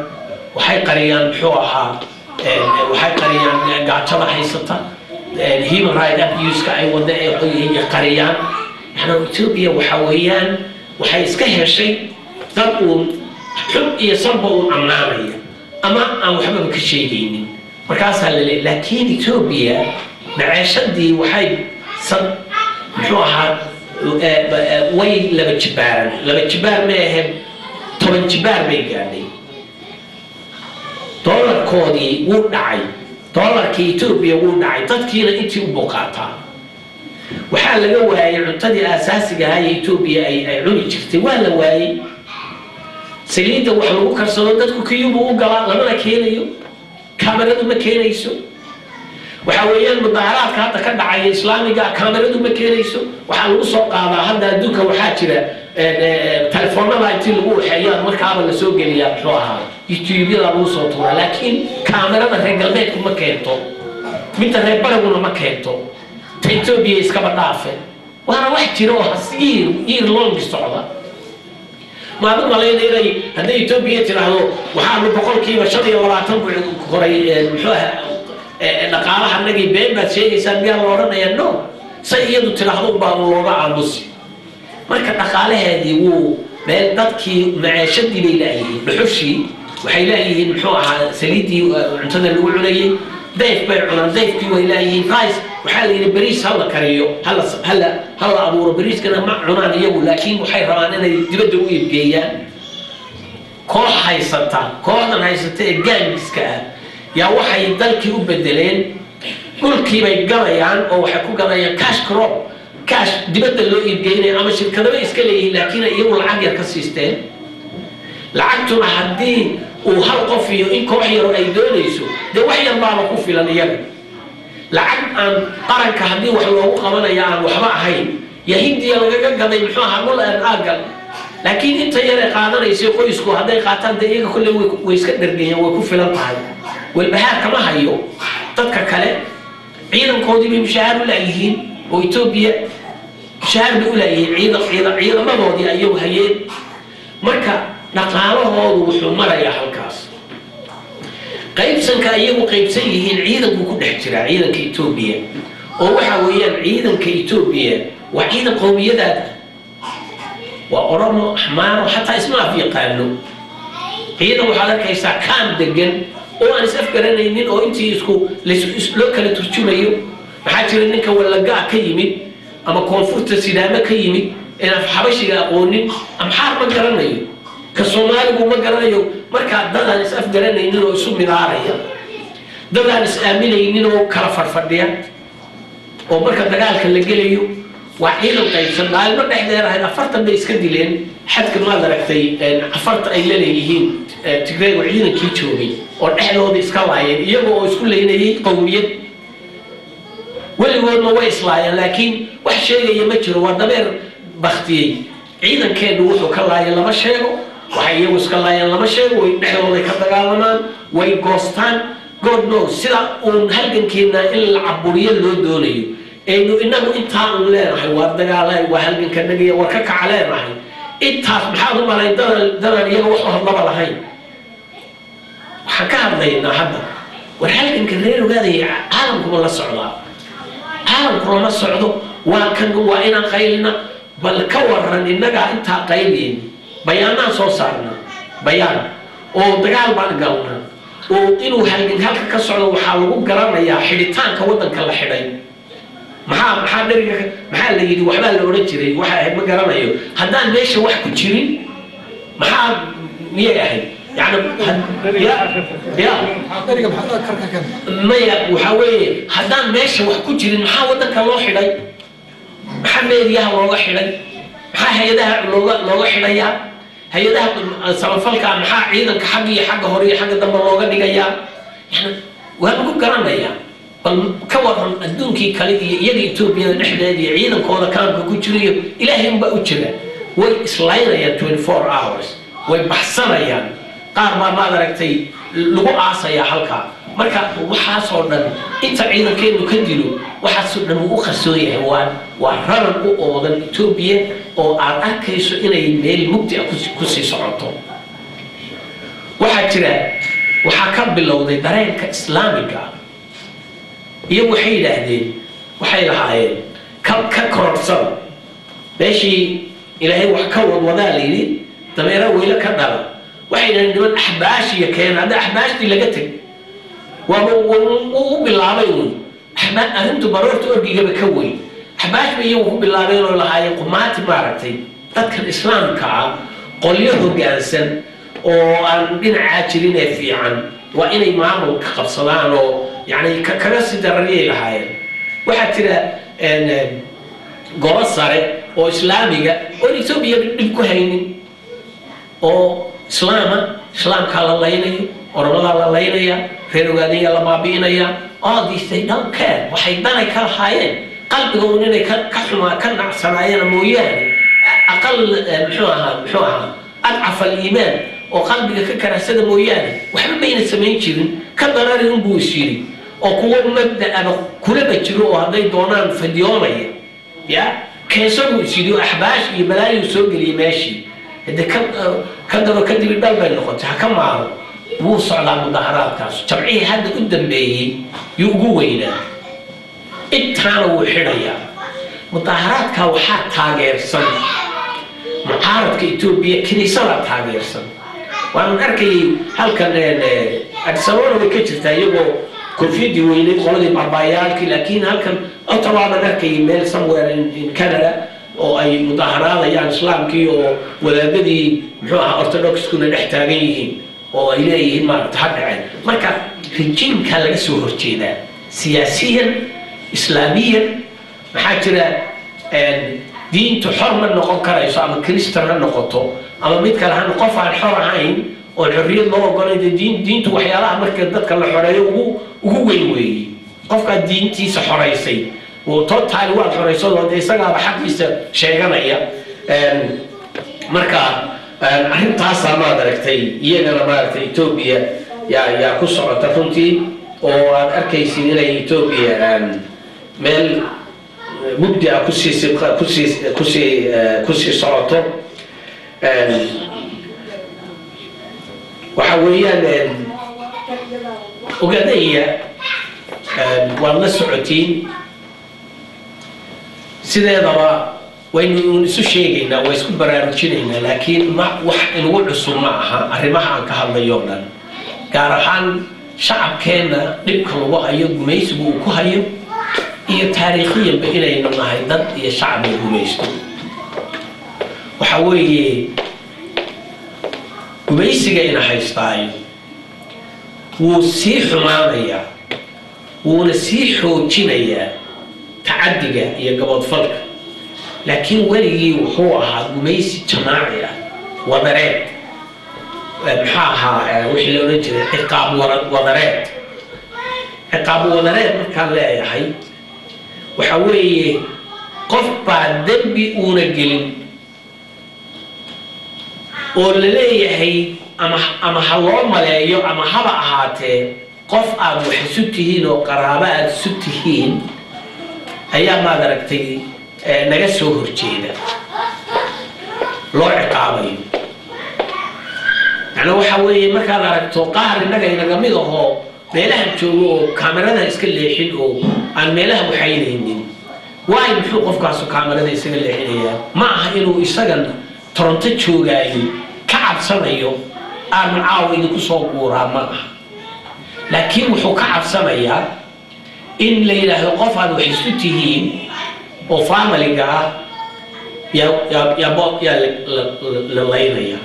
waxay qariyaan muxuu ahaa waxay qariyaan gaajada haysata human rights abuse-ka ay wada ee qariyaan Ethiopia waxa weeyaan waxay iska heshay dad uu xub iyo sabab uu amnaanaya ama aan waxba ka sheegaynin markaasaa la leeyahay laakiin Ethiopia maciishadii waxay muxuu ahaa way laba jibaar ma ahayn 10 jibaar bay gaadhay dollarkoodii wuu dhacay dollarkii Ethiopia wuu dhacay dadkiina intii u boqaataa waxaa laga waayay cuntadii asaasiga ah ee Ethiopia ay cuni jirtay waa la waayay saliidda wax lagu karsado dadku kiyubu u galaa lamana keenayo kaamiradu ma keenayso waxa weeyaan mudaharaadka hadda ka dhacay islaamiga kaamiradu ma keenayso waxaa lagu soo qaadaa hadda adduunka waxaa jira telefoonada intii lagu waxeeyaan markaaba la soo geliyaa muxuu ahaa YouTube-yada lagu soo tuura laakiin kaamirada reer galbeedku ma keento midda reer bariguna ma keento Ethiopia iskaba dhaafe waana wax jira oo hasiir long socda maadaama maleynayay haddii Ethiopia tiraahdo waxaanu 25% koray muxuu ahaa dhaqaalaha nagii been baad sheegaysaa miyaa la odhanayaa no say iyadu tiraahdo baa looga aamusi marka dhaqaalaheedii wuu meel dadkii maciishadii bay leeyihiin dhuxushii waxay leeyihiin muxuu ahaa saliidii cuntada lagu cunayay dayf bay cunaan dayfkii way leeyihiin rice waxaa la yidhi bariis hala kariyo hala abuuro bariiskana ma cunaan iyagu laakiin waxay rabaan inay dibadda u iibgeeyaan kooxdan haysata ee gaangiska ah yaa waxay dalkii u bedeleen dhulkii bay galayaan oo waxay ku galayaan cash crop cash dibadda loo iibgeynaya ama shirkadaba iska leeyihiin laakiin iyagu lacag yar ka siisteen lacagtuna haddii uu hal qof iyo in koox yar ay doonayso dee wax yar baaba ku filan iyaga lacag aan qaranka haddii wax loogu qabanaya aan waxba ahayn yaa hindiya lagaga gaday muxuu ahaa dhul aan aagal laakiin inta yar ay qaadanaysa qoysku hadday qaataan dee iyaga kolley way iska dhergayaan way ku filan tahay walbahaar kama hayo dadka kale ciidankoodii bay mushahaar u laayihiin oo Ethiopia mushahaar bay u laayihiin ciidamadoodii ayagu hayeen marka dhaqaalahoodu wuxuu marayaa halkaas qaybsanka ayagu qaybsan yihiin ciidanku ku dhex jira ciidanka Ethiopia oo waxa weeyaan ciidanka Ethiopia waa ciidan qowmiyadaad waa Oromo Axmaar xataa isma af yaqaano ciidan waxaa arkaysaa kaan degan oo aan is afgaranaynin oo intii loo kala turjumayo maxaa jira ninka walagaa ka yimid ama koonfurta sidaama ka yimid ee af xabashiga aqoonin amxaar ma garanayo ka Soomaaligu ma garanayo marka dadaan is afgaranaynin oo isu midaaraya dadaan is aaminaynin oo kala farfadhiya oo marka dagaalka la gelayo waa ciidan qaybsan maalmo dhexdeeda ay 40 bay iska dileen xadka ma aragtay 40 ay leeyihiin Tigray oo ciidankii joogay oo dhexdooda iska laayeen iyagoo isku leeynayay qowmiyad weligoodna way islaayeen laakiin wax sheegaya ma jiro waa dabeer baktiyay ciidankeedu wuxuu ka laayay lama sheego waxay iyagu iska laayeen lama sheego way dhexdooda ka dagaalamaan way goostaan God knows sida uu halgankeena in la caburiyo loo doonayo aynu inagu intaan u leenahay waa dagaalay waa halganka nagiya war ka kacaleenahay intaas maxaa u malay dadaan iyaga wax hadlaba lahayn waxaan ka hadlaynaa hadda war halganka reer ogaadaya caalamku la socdaa caalamku lama socdo waa kan waa inaan qaylina bal ka waran inaga intaa qayliin bayaanaan soo saarna bayaan oo dagaal baan galnaa oo inuu halgan halka ka socdo waxaa lagu garanayaa xidhitaanka wadanka la xidhay maxaa dhariga maxaa la yiri waxba la oran jiray waxa ay ma garanayo haddaan meesha wax ku jirin maxaa miyay يعني يا دريقة محمد كركا كم ما يا وحوي هدان ماشي وحكوجي المحاولة كلو حلي محمد يا لوغا حلي maxaa hay'adaha looga xidhayaa hay'adaha samafalka maxaa ciidanka xagga xagga hore iyo xagga dambe looga dhigayaa yani waa lagu garanayaa bal ka waran adduunkii kale iyo iyaga Itoobiya dhexdeeda iyo ciidankooda kaanka ku jirayo ilaahay ba u jira way islaynayaan 24 hours way baxsanayaan qaar ma aragtay lagu aasaya halka marka waxa soo dhan inta ciidankeenu ka dilo waxa soo dhan uu khasoo yahay waa raran u oodan Itoobiya oo aad arkayso inay meel mugdi ah ku sii socoto waxa jira waxa ka bilowday dareenka islaamiga iyo waxay yiraahdeen waxay lahaayeen ka kororsan meeshii ilaahay wax ka wada leeyay dameera weyla ka dhala waxay yiraahdeen ahbaashiya keen hada ahbaashtii laga tag وهو باللعبين إحنا أنتم بررت أرجع بكوي حباش بيجوا هو باللعبين ولا هاي قمات مارتي تذكر الإسلام كعب قليه جالسا وعندنا عاشرين في عن وإن إمام كقبصلان يعني كراسي درية لهاي واحد ترى إن قرصة وإسلامية ونسوبيا بالكهين أو إسلام كلا الله يني ورمضان الله يني فيروغانية لما بينايا these they don't care وحيدنا كالحياة قلبهم إنه كحما كنا سمعينا مويان أقل محوها أضعف الإيمان وقلبك ككرسة مويان وحنا بين السمين كذن كضرر بوسيري وقوة مبدأ أنا كل بتشرو هذا يدونان في اليومية يا كيسون يسيرو أحباش يبلاي يسوق اللي ماشي إذا كان كذب البلد اللي حكم معه وصل على مظاهرات كاس جمعيه هذا قدام بيه يقوينا اتانو حريا مظاهرات كوحات تاغير سن معارض كإثيوبيا كنيسة تاغير سن وانا اركي هل كان ادسوانو بكتشفتا يبو كونفيدي ويني قولي باربايالك لكن هل كان طبعا اركي ميل somewhere in Canada oo ay mudaharaad ayaan islaamkii oo wadaadadii muxuu ahaa orthodox kuna dhex taagan yihiin oo ay leeyihiin ma taxadacay marka rijinka laga soo horjeeda siyaasiyan islaamiyan maxaa jira diintu xorma noqon karayso ama kristaan noqoto ama mid kale han qof aan xor ahayn oo xorriyad loo ogolay diintu waxyaalaha marka dadka la xoreeyo ugu weyn weeyay qofka diintiisa xoreysay وتوتال واحد حريصون وده يسقى بحقيسة شيئا مركا أهم تاسع ما دركتي يجنا ما دركتي إثيوبيا يا كسر تفنتي وأركيسين إلى إثيوبيا مل مبدأ كسي صارته وحويا وقدية والله سعودين sideedaba waynu isu sheegaynaa way isku baraarujinaynaa laakiin ma wax inuu cusub ma aha arrimaha aan ka hadlayo dhan gaar ahaan shacabkeena dhibka lagu hayo gumaysigu uu ku hayo iyo taariikhiyanba inaynu nahay dad iyo shacab la gumaysto waxa weeye gumaysiga ina haystaayo wuu sii xumaanayaa wuuna sii xoojinayaa tacaddiga iyo gabadfalka laakiin weligii wuxuu ahaa gumaysi jamaaci ah wadareed maxaa ahaa wixii la odhan jiray ciqaab wadareed markaan leeyahay waxa weeye qof baa dembi uuna gelin oo la leeyahay ama ha loo maleeyo ama haba ahaatee qof aad wax isu tihiin oo qaraabo aad isu tihiin ayaa maad aragtay naga soo horjeeda loo ciqaabayo يعني waxa weeye markaad aragto qaar inaga inaga mid ahoo meelaha joogo oo kaamirada iska leexin oo aan meelaha waxaynaynin waay muxuu qofkaas kaamirada isaga leexinaya ma aha inuu isagan Toronto joogaayo ka cabsanayo aan caawin ku soo guuraa ma aha laakiin wuxuu ka cabsanayaa in la yiraahdo qof aad wax isu tihiin oo family-ga ya la laynaya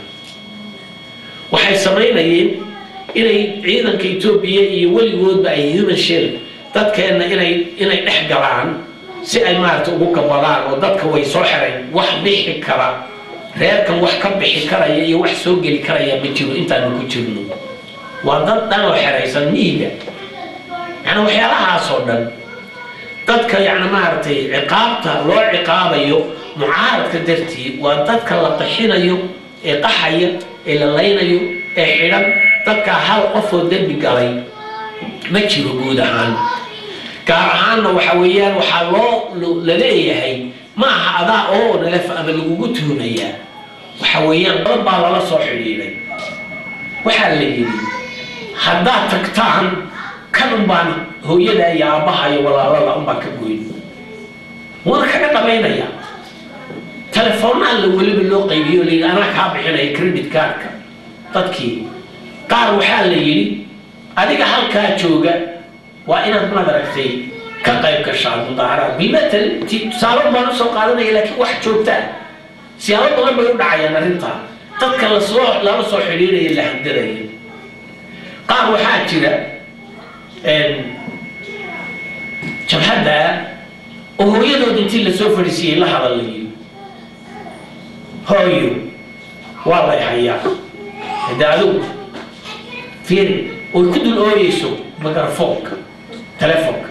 waxay sameynayeen inay ciidanka Itoobiya iyo waligoodba ay human shield dadkeena inay dhex galaan si ay maarto ugu kabadaan oo dadka way soo xireen wax bixi kara reerkan wax ka bixi karaya iyo wax soo gali karaya ma jiro intaan ku jirno waa dad dhan oo xiraysan miiga yani waxyaalahaas oo dhan dadka yani maartay ciqaabta loo ciqaabayo mucaaradka dartii waa dadka la qaxinayo ee qaxaya ee la laynayo ee xiran dadka hal qof oo dambi galay ma jiro guud ahaan gaar ahaanna waxa weeyaan waxa la leeyahay ma aha adaa oo nalaf ama lagu tuhunaya waxa weeyaan dad baa la soo xiriiray waxa la yiri haddaad tagtaan kan baan hooyada iyo aabaha iyo walaalada un baa ka gooyn wada kaga dhameynaya telefoonada la waliba loo qaybiyo leeyahay ana ka bixinay credit card-ka dadkii qaar waxa la yiri adiga halka jooga waa inaad ma aragtay ka qayb gashaan mudaaharaad bimatal saalo baan soo qaadanaya laakiin wax joogta siyaabo badan bay u dhacayaan arrinta dadka la soo xiriiray la hadalay qaar waxa jira jabhada oo hooyadood intii la soo fadhiisiyay la hadalay هايو والله يحيى دعوا فين وكدوا الأويسو ميكروفونك تلفونك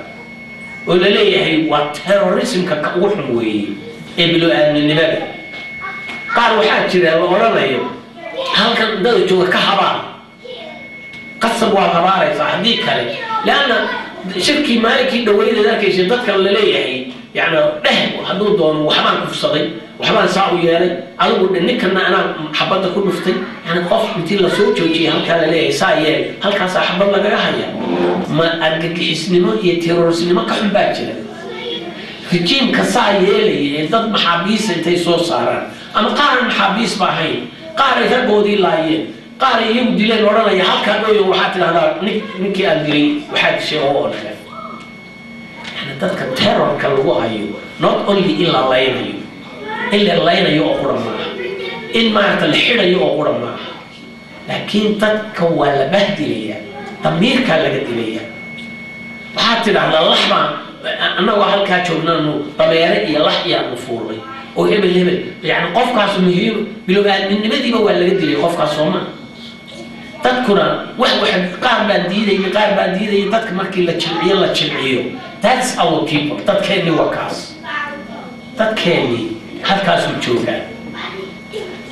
ولا ليه هي والتيروريزم كقوحهم وي قبلوا أن النبات قالوا حاجة ولا لا يو هل كان ده جوا كهرباء قصب وكبار صحديك هذا لأن شركي مالكي دويل ذاك يشدك ولا ليه هي يعني ده حدود دون وحمان كفصلي وحبان صعب يالي أقول إنك أنا حبضت كل مفتي يعني قف مثل صوت وجي هل كان ليه سايل هل كان صاحب الله جاهية ما أرجع السينما يتيرور السينما كحن باكر في جيم كسايل ضد محابيس أنت يسوع صارن أما قارن محابيس باهين قارن هالبودي لاين قارن يبدي لين ورانا هل كان يوم واحد هذا نكي أدري واحد شيء هو يعني ضد التيرور كالوا هايو not only إلا لاين إلا الله يقرأ معه إن ما تلحق يقرأ معه لكن تتكوّل بهدلية تمير كالجدلية وحتى على اللحمة أنا وهل كاتشوفنا إنه طبيعي يلح يا مفوري وهبل يعني قف كاسو مهيو بلغة من بدي بقول جدلية قف كاسوما تذكر واحد قارب ديدي تذكر مركي لا تشلعيه that's our people تذكرني وكاس تذكرني halkaasuu joogaa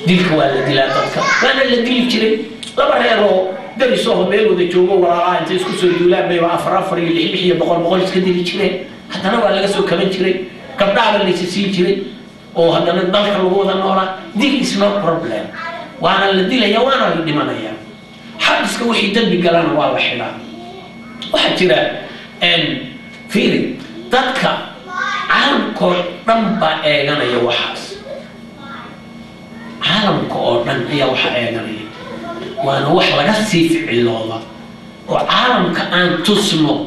dilka waa la dilaa dadka waana la dili jiray laba reeroo darisoo meel wada joogo walaalaa inta isku soo duulaan bay afar iyo lix iyo boqol iska dili jireen haddana waa laga soo kaban jiray gabdhaha la siin jiray oo haddana dalka lagu wada noolaa dil is no problem waana la dilaya waana la dhimanaya xabiska wixii dambi galana waa la xidhaa waxaa jira fiiri dadka caalamkoo dhan baa eeganaya waxaas caalamka oo dhan ayaa waxa eeganaya waana wax laga sii ficilooda وعالم كأن تصنو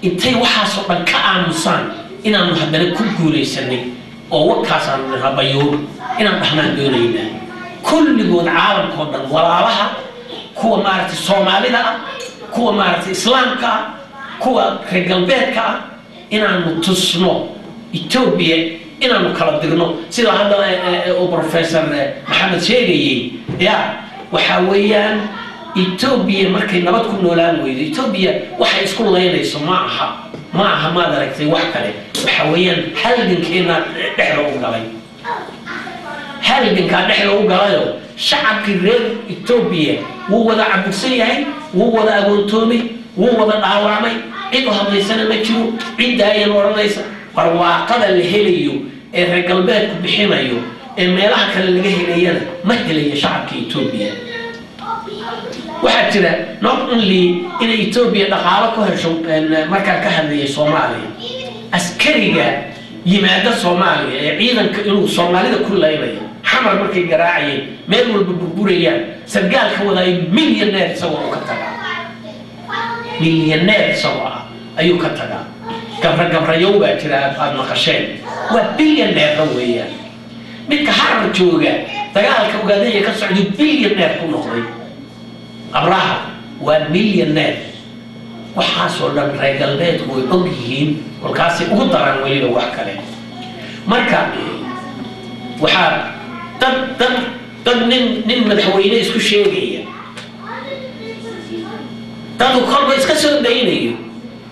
intay waxaas oo dhan ka aamusaan inaanu haddana ku guulaysanay oo wakaasaan rabayo inaan dhahnaan doonaynaa kulligood caalamka oo dhan walaalaha kuwa maaragtay Soomaalida ah kuwa maaragtay Islaamka ah kuwa reer galbeedka ah inaanu tusno Ethiopia inaanu kala dirno sida hadda oo professor Maxamed sheegayay waxa weeyaan Ethiopia markay nabad ku noolaan weydo Ethiopia waxa isku leeynayso ma aha ma aragtay wax kale waxa weeyaan halgankeena dhexda u galay halganka dhexda u galayo shacabkii reer Ethiopia wuu wada cabsan yahay wuu wada agoontoomay wuu wada dhaawacmay cid hadlaysana ma jiro cid ay oranaysa barwaaqada la helayo ee reer galbeedku bixinayo ee meelaha kale laga helayana ma helayo shacabkii Ethiopia waxaa jira not only in Ethiopia dhaqaale ku hesho markaa ka hadlayay Soomaaliya askariga yimaada Soomaaliya ee ciidanka inuu Soomaalida ku leeyahay xamar markay garaacayeen meel walba burburayaan sargaalka waday millionaire isagoo ka tagaa millionaire isagoo ayuu ka tagaa gabrayo baa jira aad maqasheen waa billionaire weeyaan midka xamar jooga dagaalka ugaadaya ka socdo billionaire ku noqday abraha waa millionaire waxaasoo dhan reer galbeedku way og yihiin kolkaasay ugu daran weliba wax kale marka waxaa dad nin madaxweyne isku sheegaya dadu kolba iska soo daynayo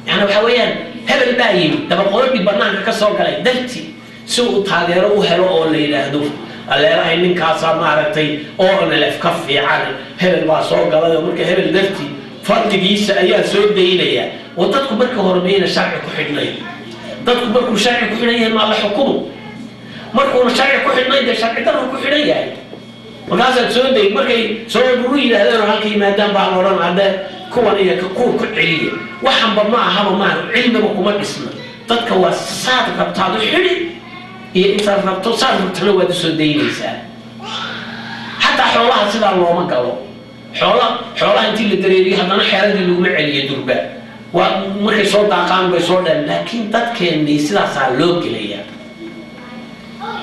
yani waxa weeyaan hebel baa yimi dabaqoodii banaanka ka soo galay dalti si uu taageero u helo oo la yidhaahdo aleerahay ninkaasaa maaragtay oo nalef ka fiican hebel baa soo galay marka hebel darti fadligiisa ayaa soo daynaya oo dadku marka hormeeyna sharci ku xidhnay dadku markuu sharci ku xidhan yahay ma la xukumo markuu sharci ku xidhnay sharci darro ku xidhan yahay markaas soo day markay soo buru yiraahdeen halkii maadaam baa oran hada kuwan iyo ku celiya waxanba ma aha ma cilmiga kuma dhisna dadka waa saad qabtaado xidhi iyo inta rabto saad rabtana waad soo daynaysaa hatta xoolaha sida looma galo xoolaha intii la dareeriyo haddana xeeradii lagu celiyo durba waa markay soo daaqaan bay soo dhan laakiin dadkeenii sidaas loo gelayaa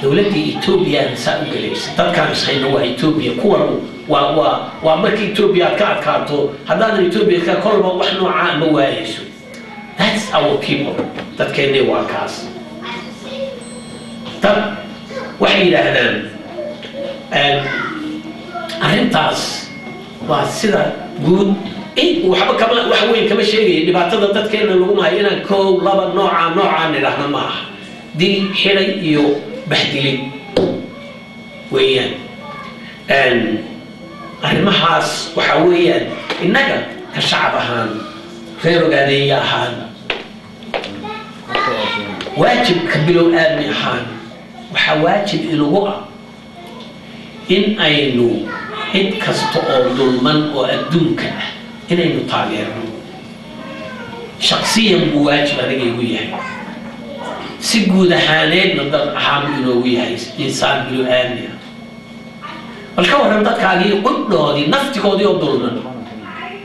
dawladda Ethiopia saa u galaysa dadkaan sayna waa Ethiopia kuwan waa markii Ethiopia ka adkaato haddana Ethiopia ka kolba wax nooca ma waayayso that's our people dadkeenii waa kaas طب waxay yiraahdaan arintaas waa sida guud waxba kama wax weyn kama sheegay dhibaatada dadkeena lagu maayo inaan koow laba nooca nidhaahna ma aha dil xiray iyo bahdilin weeyaan arrimahaas waxa weeyaan innaga ka shacab ahaan reer ogaadaya ahaan waajib ka bilow aadmi ahaan waxa waajib inagu ah in aynu cid kasta oo dulman oo adduunka ah inaynu taageerno shakhsiyan buu waajib aniga igu yahay si guud ahaaneedna dad ahaan inoogu yahay insaan bilow aadmi ah balka waran dadkaagii qudhoodii naftigoodii oo dulman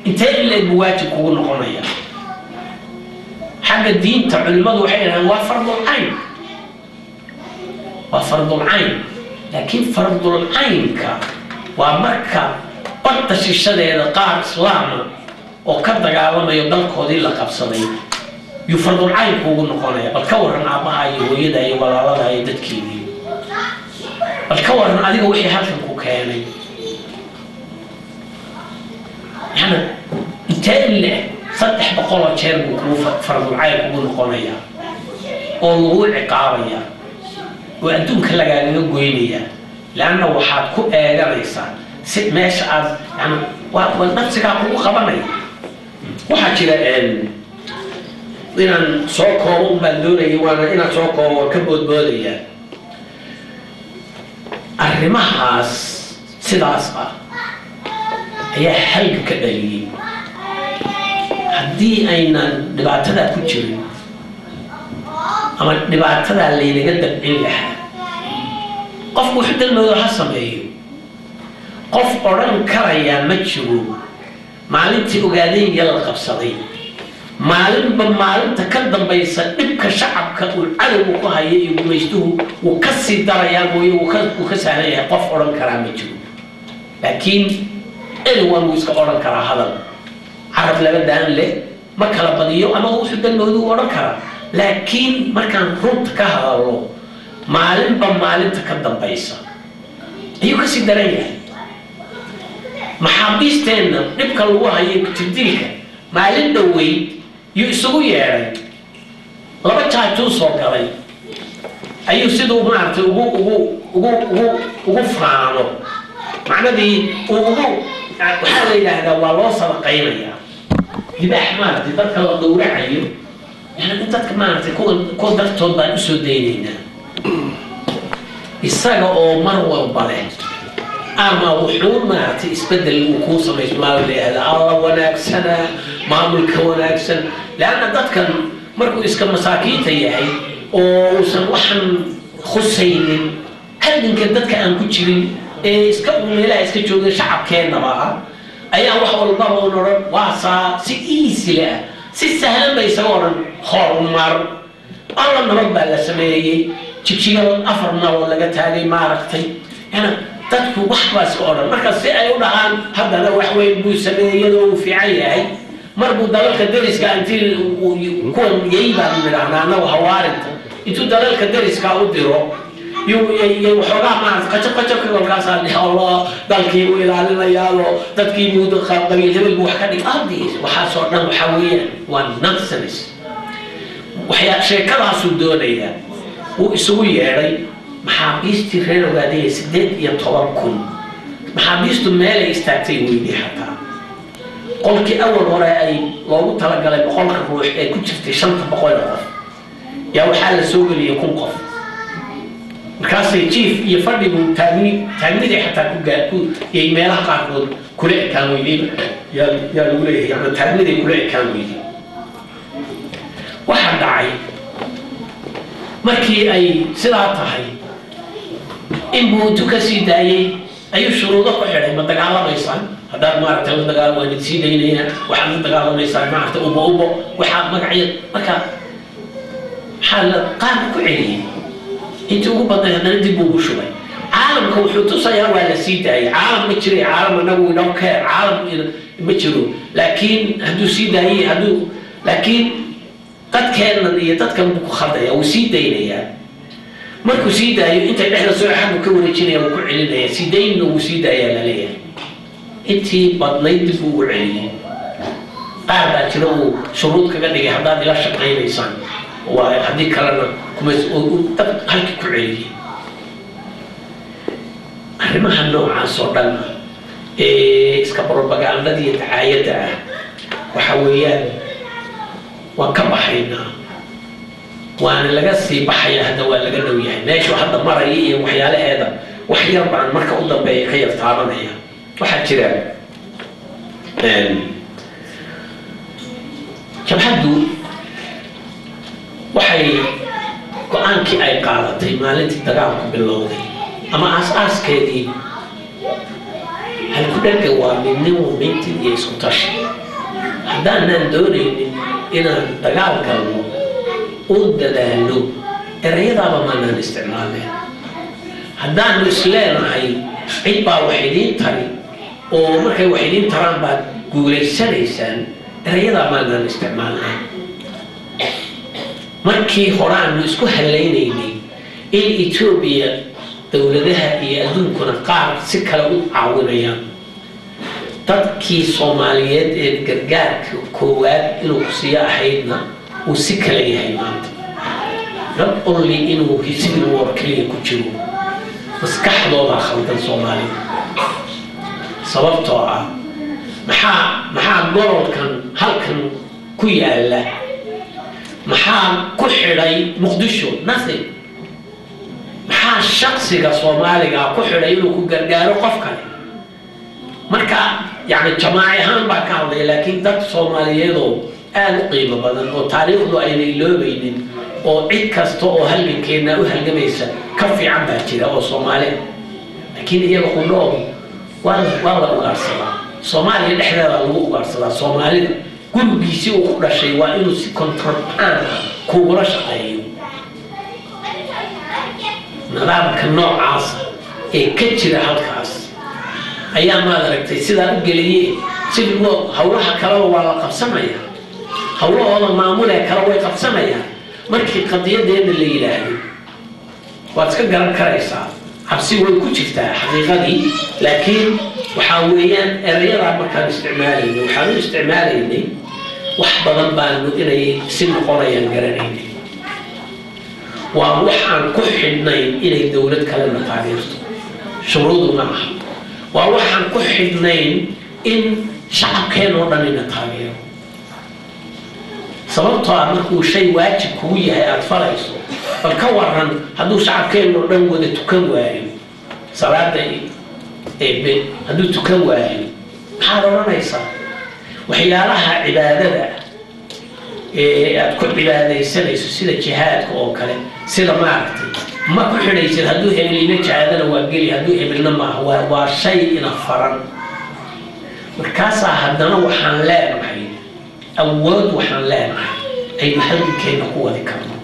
intee ilaa buu waajib kugu noqonaya حاجة الدين تعلمه وحينها هو فرض العين وفرض العين لكن فرض العين ومركا بطش الشدة قاعد إسلام وكذا قالوا يضل كودي لقب صديق يفرض العين هو النقطة الكور مع بعض ويدا ولا لا يدك كذي الكور عليه وحي حاكم كوكاني يعني يتألى صدح بقولة شير بكوفة فرض العين هو النقطة أو عقابية وأنتم كلا قاعدين قوينية لأنه واحد كو جالسة ست ماشي يعني ونفسك أقول خبرني واحد كذا إن سوكو بندوني وأنا إن سوكو كبود بودية الرماحس سداسة هي حلق كدليل هدي أين دبعتها كتير أما دبعتها اللي نقدر إلها قف واحد الموضوع حسب أيه قف أوران كريا متشرو maalintii ogaadeen yala qabsaday maalinba maalinta ka dambaysa dhibka shacabka uu cadowgu ku hayay iyo gumaystuhu uu ka sii darayaa mooye uu ka sahlan yahay qof odhan karaa ma jiro laakiin anyone wuu iska odhan karaa hadal carab laba daan leh ma kala badiyo ama wuxuu danoodu odhan karaa laakiin markaan runta ka hadalno maalinba maalinta ka dambaysa ayuu ka sii daran yahay maxaabiisteenna dhibka lagu hayay kutubdilka maalin dhoweyd yuu isugu yeedhay laba jaajuu soo galay ayuu siduu maaragtay ugu faano macnadii waxaa la yidhaahdaa waa loo sadaqaynayaa dibaax maaragtay dadka la gowracayo yani dadka maaragtay kuwa dartood baan usoo daynaynaa isaga oo mar walba leh ama wuxuu maaragtay isbedel uu kuu samaysmaa leeyahay alla wanaagsana maamulka wanaagsan laana dadkan markuu iska masaakiinta yahay oo uusan waxan khusaynin halganka dadka aan ku jirin ee iska meelaha iska jooga shacabkeennaba ayaa wax walbaba u noqon waasaa si easy ah si sahlan bay isaga odhan horumar alla nabad baa la sameeyey jigjiga 4 nabad laga taagay maaragtay dadku wax baa iska odhan marka si ay u dhahaan haddana wax weyn buu sameeyay oo fiican yahay markuu dalalka dariska intii kuwan yeeyba midhaana anagu hawaarinta intuu dalalka dariska u diro yuu waxoogaa maaragtay qajabka kolkaas aan Allah dalkii u ilaalinayaa dadkii muddo qabiil hebel wax ka dhig ardiis waxaasoo dhan waxa weeyaan waa nonsense waxyaa sheekadaasuu doonaya uu isugu yeedhay maxaabiistii reer ogaadaya 18,000 maxaabiistu meelay istaagtay weydii xataa qolkii awal hore ay loogu talagalay 100 ruux ee ku jirtay 500 qof yaa waxaa la soo geliyay 1,000 qof markaasay jiif iyo fadhigu taagniday xataa ku yay meelaha qaarkood kula ekaan weydii yaa lagu leeyahay ama taagniday kula ekaan weydii waxaa dhacay markii ay sidaa tahay in buutu ka sii daayay ayuu shuruudo ku xidhay ma dagaalamaysan haddaad maaragtay la dagaal waan sii daynayna waxaad la dagaalamaysaa maaragtay ubo waxaa magacyad marka maxaa la qaabka ku celiyey intii ugu badnay haddana dib buu ugu shubay caalamka wuxuu tusayaa waa la sii daayay caalam ma jiray caalam anagu inoo keer caalam ma jiro laakiin hadduu sii daayay laakiin dadkeennan iyo dadkan buu ku khaldaya wuu sii daynayaa markuu sii daayo intay dhexda soo xaggu ka wareejinaya wuu ku celinaya sii daynna wuu sii daayaa la leeyahay intii badnayd dib uu u celiyey qaar baa jira uu shuruud kaga dhigay haddaad ila shaqaynaysaan waa haddii kalena dad halkii ku celiyey arrimaha noocaas oo dhan ee iska propagandada iyo dacaayadda ah waxa weeyaan waan ka baxaynaa waana laga sii baxaya hadda waa laga dhow yahay meeshu hadda maraya iyo waxyaalaheeda wax yar baan marka u dambeeya ka yar taabanaya waxaa jira jabhaddu waxay go-aankii ay qaadatay maalintii dagaalku bilowday ama aas-aaskeedii halku dhanka waa midnimo mintin iyo isku tashi haddaanaan doonaynin inaan dagaal galno u dadaalo erayadaaba maanaan isticmaaleen haddaanu isleenahay cid baa wax idiin tari oo markay wax idiin taraan baad guulaysanaysaan erayadaa maanaan isticmaaleen markii hore aanu isku hallaynaynay in Ethiopia dowladaha iyo adduunkuna qaar si kale u caawinayaan dadkii Soomaaliyeed ee gargaarka koowaad inuu siiyo ahaydna uu si kale yahay maanta not only inuu civil war kaliya ku jiro maskaxdooda khaldan Soomaaliya sababtoo ah maxaa gobolkan halkan ku yaala maxaa ku xidhay Muqdisho nothing maxaa shakhsiga Soomaaliga ku xidhay inuu ku gargaaro qof kale marka yani jamaaci ahaan baa ka hadlay laakiin dad Soomaaliyeed oo aad u qiimo badan oo taariikhdu aynay iloobaynin oo cid kasta oo halgankeena u halgamaysa ka fiican baa jira oo Soomaali laakiin iyaga ku nool waa la ugaarsadaa Soomaaliya dhexdeeda lagu ugaarsadaa Soomaalida gurigiisii uu ku dhashay waa inuu si kontrabaan kugula shaqeeyo nidaamka noocaas ee ka jira halkaas ayaa ma aragtay sidaa u geliyay sidoo hawlaha kale waa la qabsanaya hawlahooda maamulka kale way qabsanayaan markii qadiyadeena la yiraahdo waad ka garan karaysaa habsi way ku jirtaa xaqiiqadii laakiin waxa weeyaan erayada markaan isticmaalayno waxaan u isticmaalaynay wax badan baan inay si noqonayaan garanaynay waa waxaan ku xidhnayn inay dawlad kale na taageerto shuruudu ma aha waa waxaan ku xidhnayn in shacabkeena oo dhan ina taageero sababtoo ah markuu shay waajib kugu yahay aad falayso bal ka waran hadduu shacabkeena oo dhan wada tukan waayo salaada eebe hadduu tukan waayo maxaad oranaysaa waxyaalaha cibaadada aad ku cibaadaysanayso sida jihaadka oo kale sida maaragtay ma ku xidhaysid hadduu hebelina jihaadana waa geli hadduu hebelna maaha waa shay ina faran markaasaa haddana waxaan leenahay awood waxaan leenahay aynu halgankeena ku wadi karno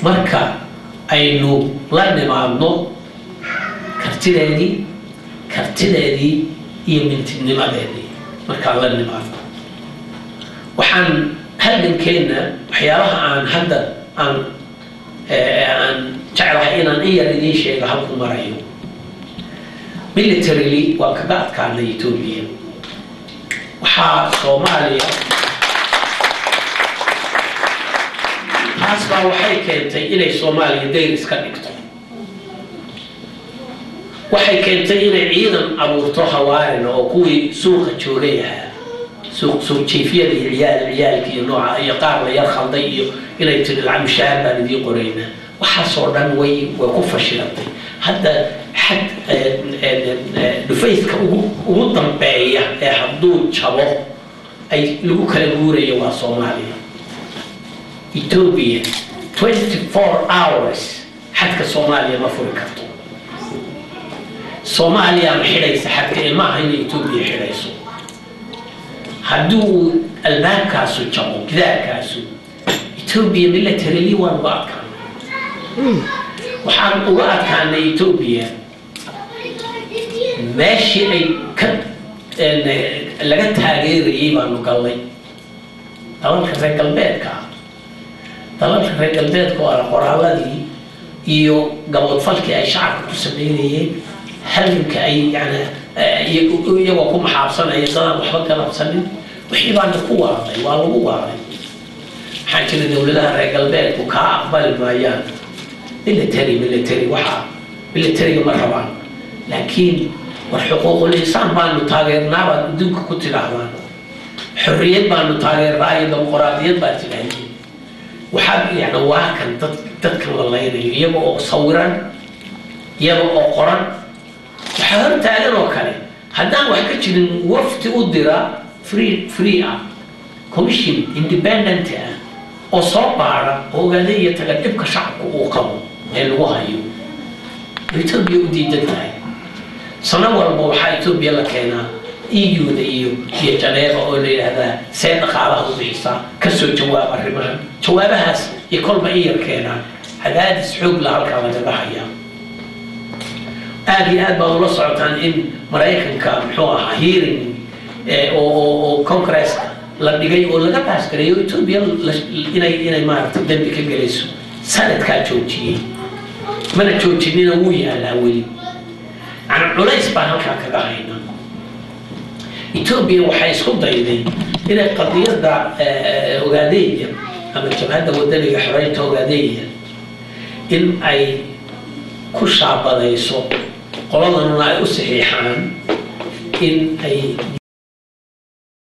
marka aynu la nimaadno kartideedii iyo mintidnimadeedii markaan la nimaadno waxaan halgankeena waxyaalaha aan hadda aan jeclahay inaan in yar idiin sheego halku marayo militarily waa kaga adkaanay Ethiopia waxaa Soomaaliya taasbaa waxay keentay inay Soomaaliya dayr iska dhigto waxay keentay inay ciidan abuurto hawaarin oo kuwii suuqa joogay ahaa suuq jiifiyada iyo ciyaalka iyo nooca iyo qaar la yar khalday iyo inay tiri lacag mushaar baan idin qoraynaa waxaasoo dhan way ku fashilantay hadda حد دفيت كوضم بايع حدود شباب أي لو كالجوري وصوماليا إثيوبيا 24 hours حتى كصوماليا ما فرقتوا صوماليا محيليس حتى ما هي إثيوبيا حيليسو حدود الباب كاسو شباب كذا كاسو إثيوبيا ميليتري وانباك وحان وقت كان إثيوبيا ماشي أي كد لقد تغيير بانو قالي طبعا خريج البيت على قرالدي iyo gabadh falki ay shacabka ku sameeyeen halka ay yani iyagoo ku maxaabsanaya dadaan waxba galabsanin wixii baan ku waaday waa lagu waaday waxaa jira dawladaha reer galbeedku ka aqbali maayaan military waxa military ma rabaan laakiin والحقوق الإنسان بانو تاغير نابا دونك كنت لحظان حرية بانو تاغير رأي ديمقراطية باتلين وحاب يعني واكن تذكر الله يبقى صورا يبقى قرآن وحاول تعلن وكالي هدان وحكتش وفت أدرى فري كوميشن اندبندنت وصوبارا وغادية تغلبك شعبك وقبو الوهايو يتبقى ودي جدهاي سنة والبو waxaa Ethiopia la keenaa EU-da iyo Janeeva oo leeyahay seen dhaqaalaha u bixisa ka soo jawaab arrimahan jawaabahaas iyo kolba ay keenaan hadaadis xoog la halka laga baxaya aad baa la socotaan in Mareykanka muxuu ahaa hearing oo Congress la dhigay oo laga pass gareeyo Ethiopia inay maaragtay dambi ka galayso sanadka joojiyay mana joojinina uu yaala wali أنا علايس بانك كذاهينا إثيوبيا وحيسكو دايدي إلى قضية أوغادية أما الجبهة ودني حرية أوغادية إن أي كشعب ذي سوق قلنا أن أي صحيحان إن أي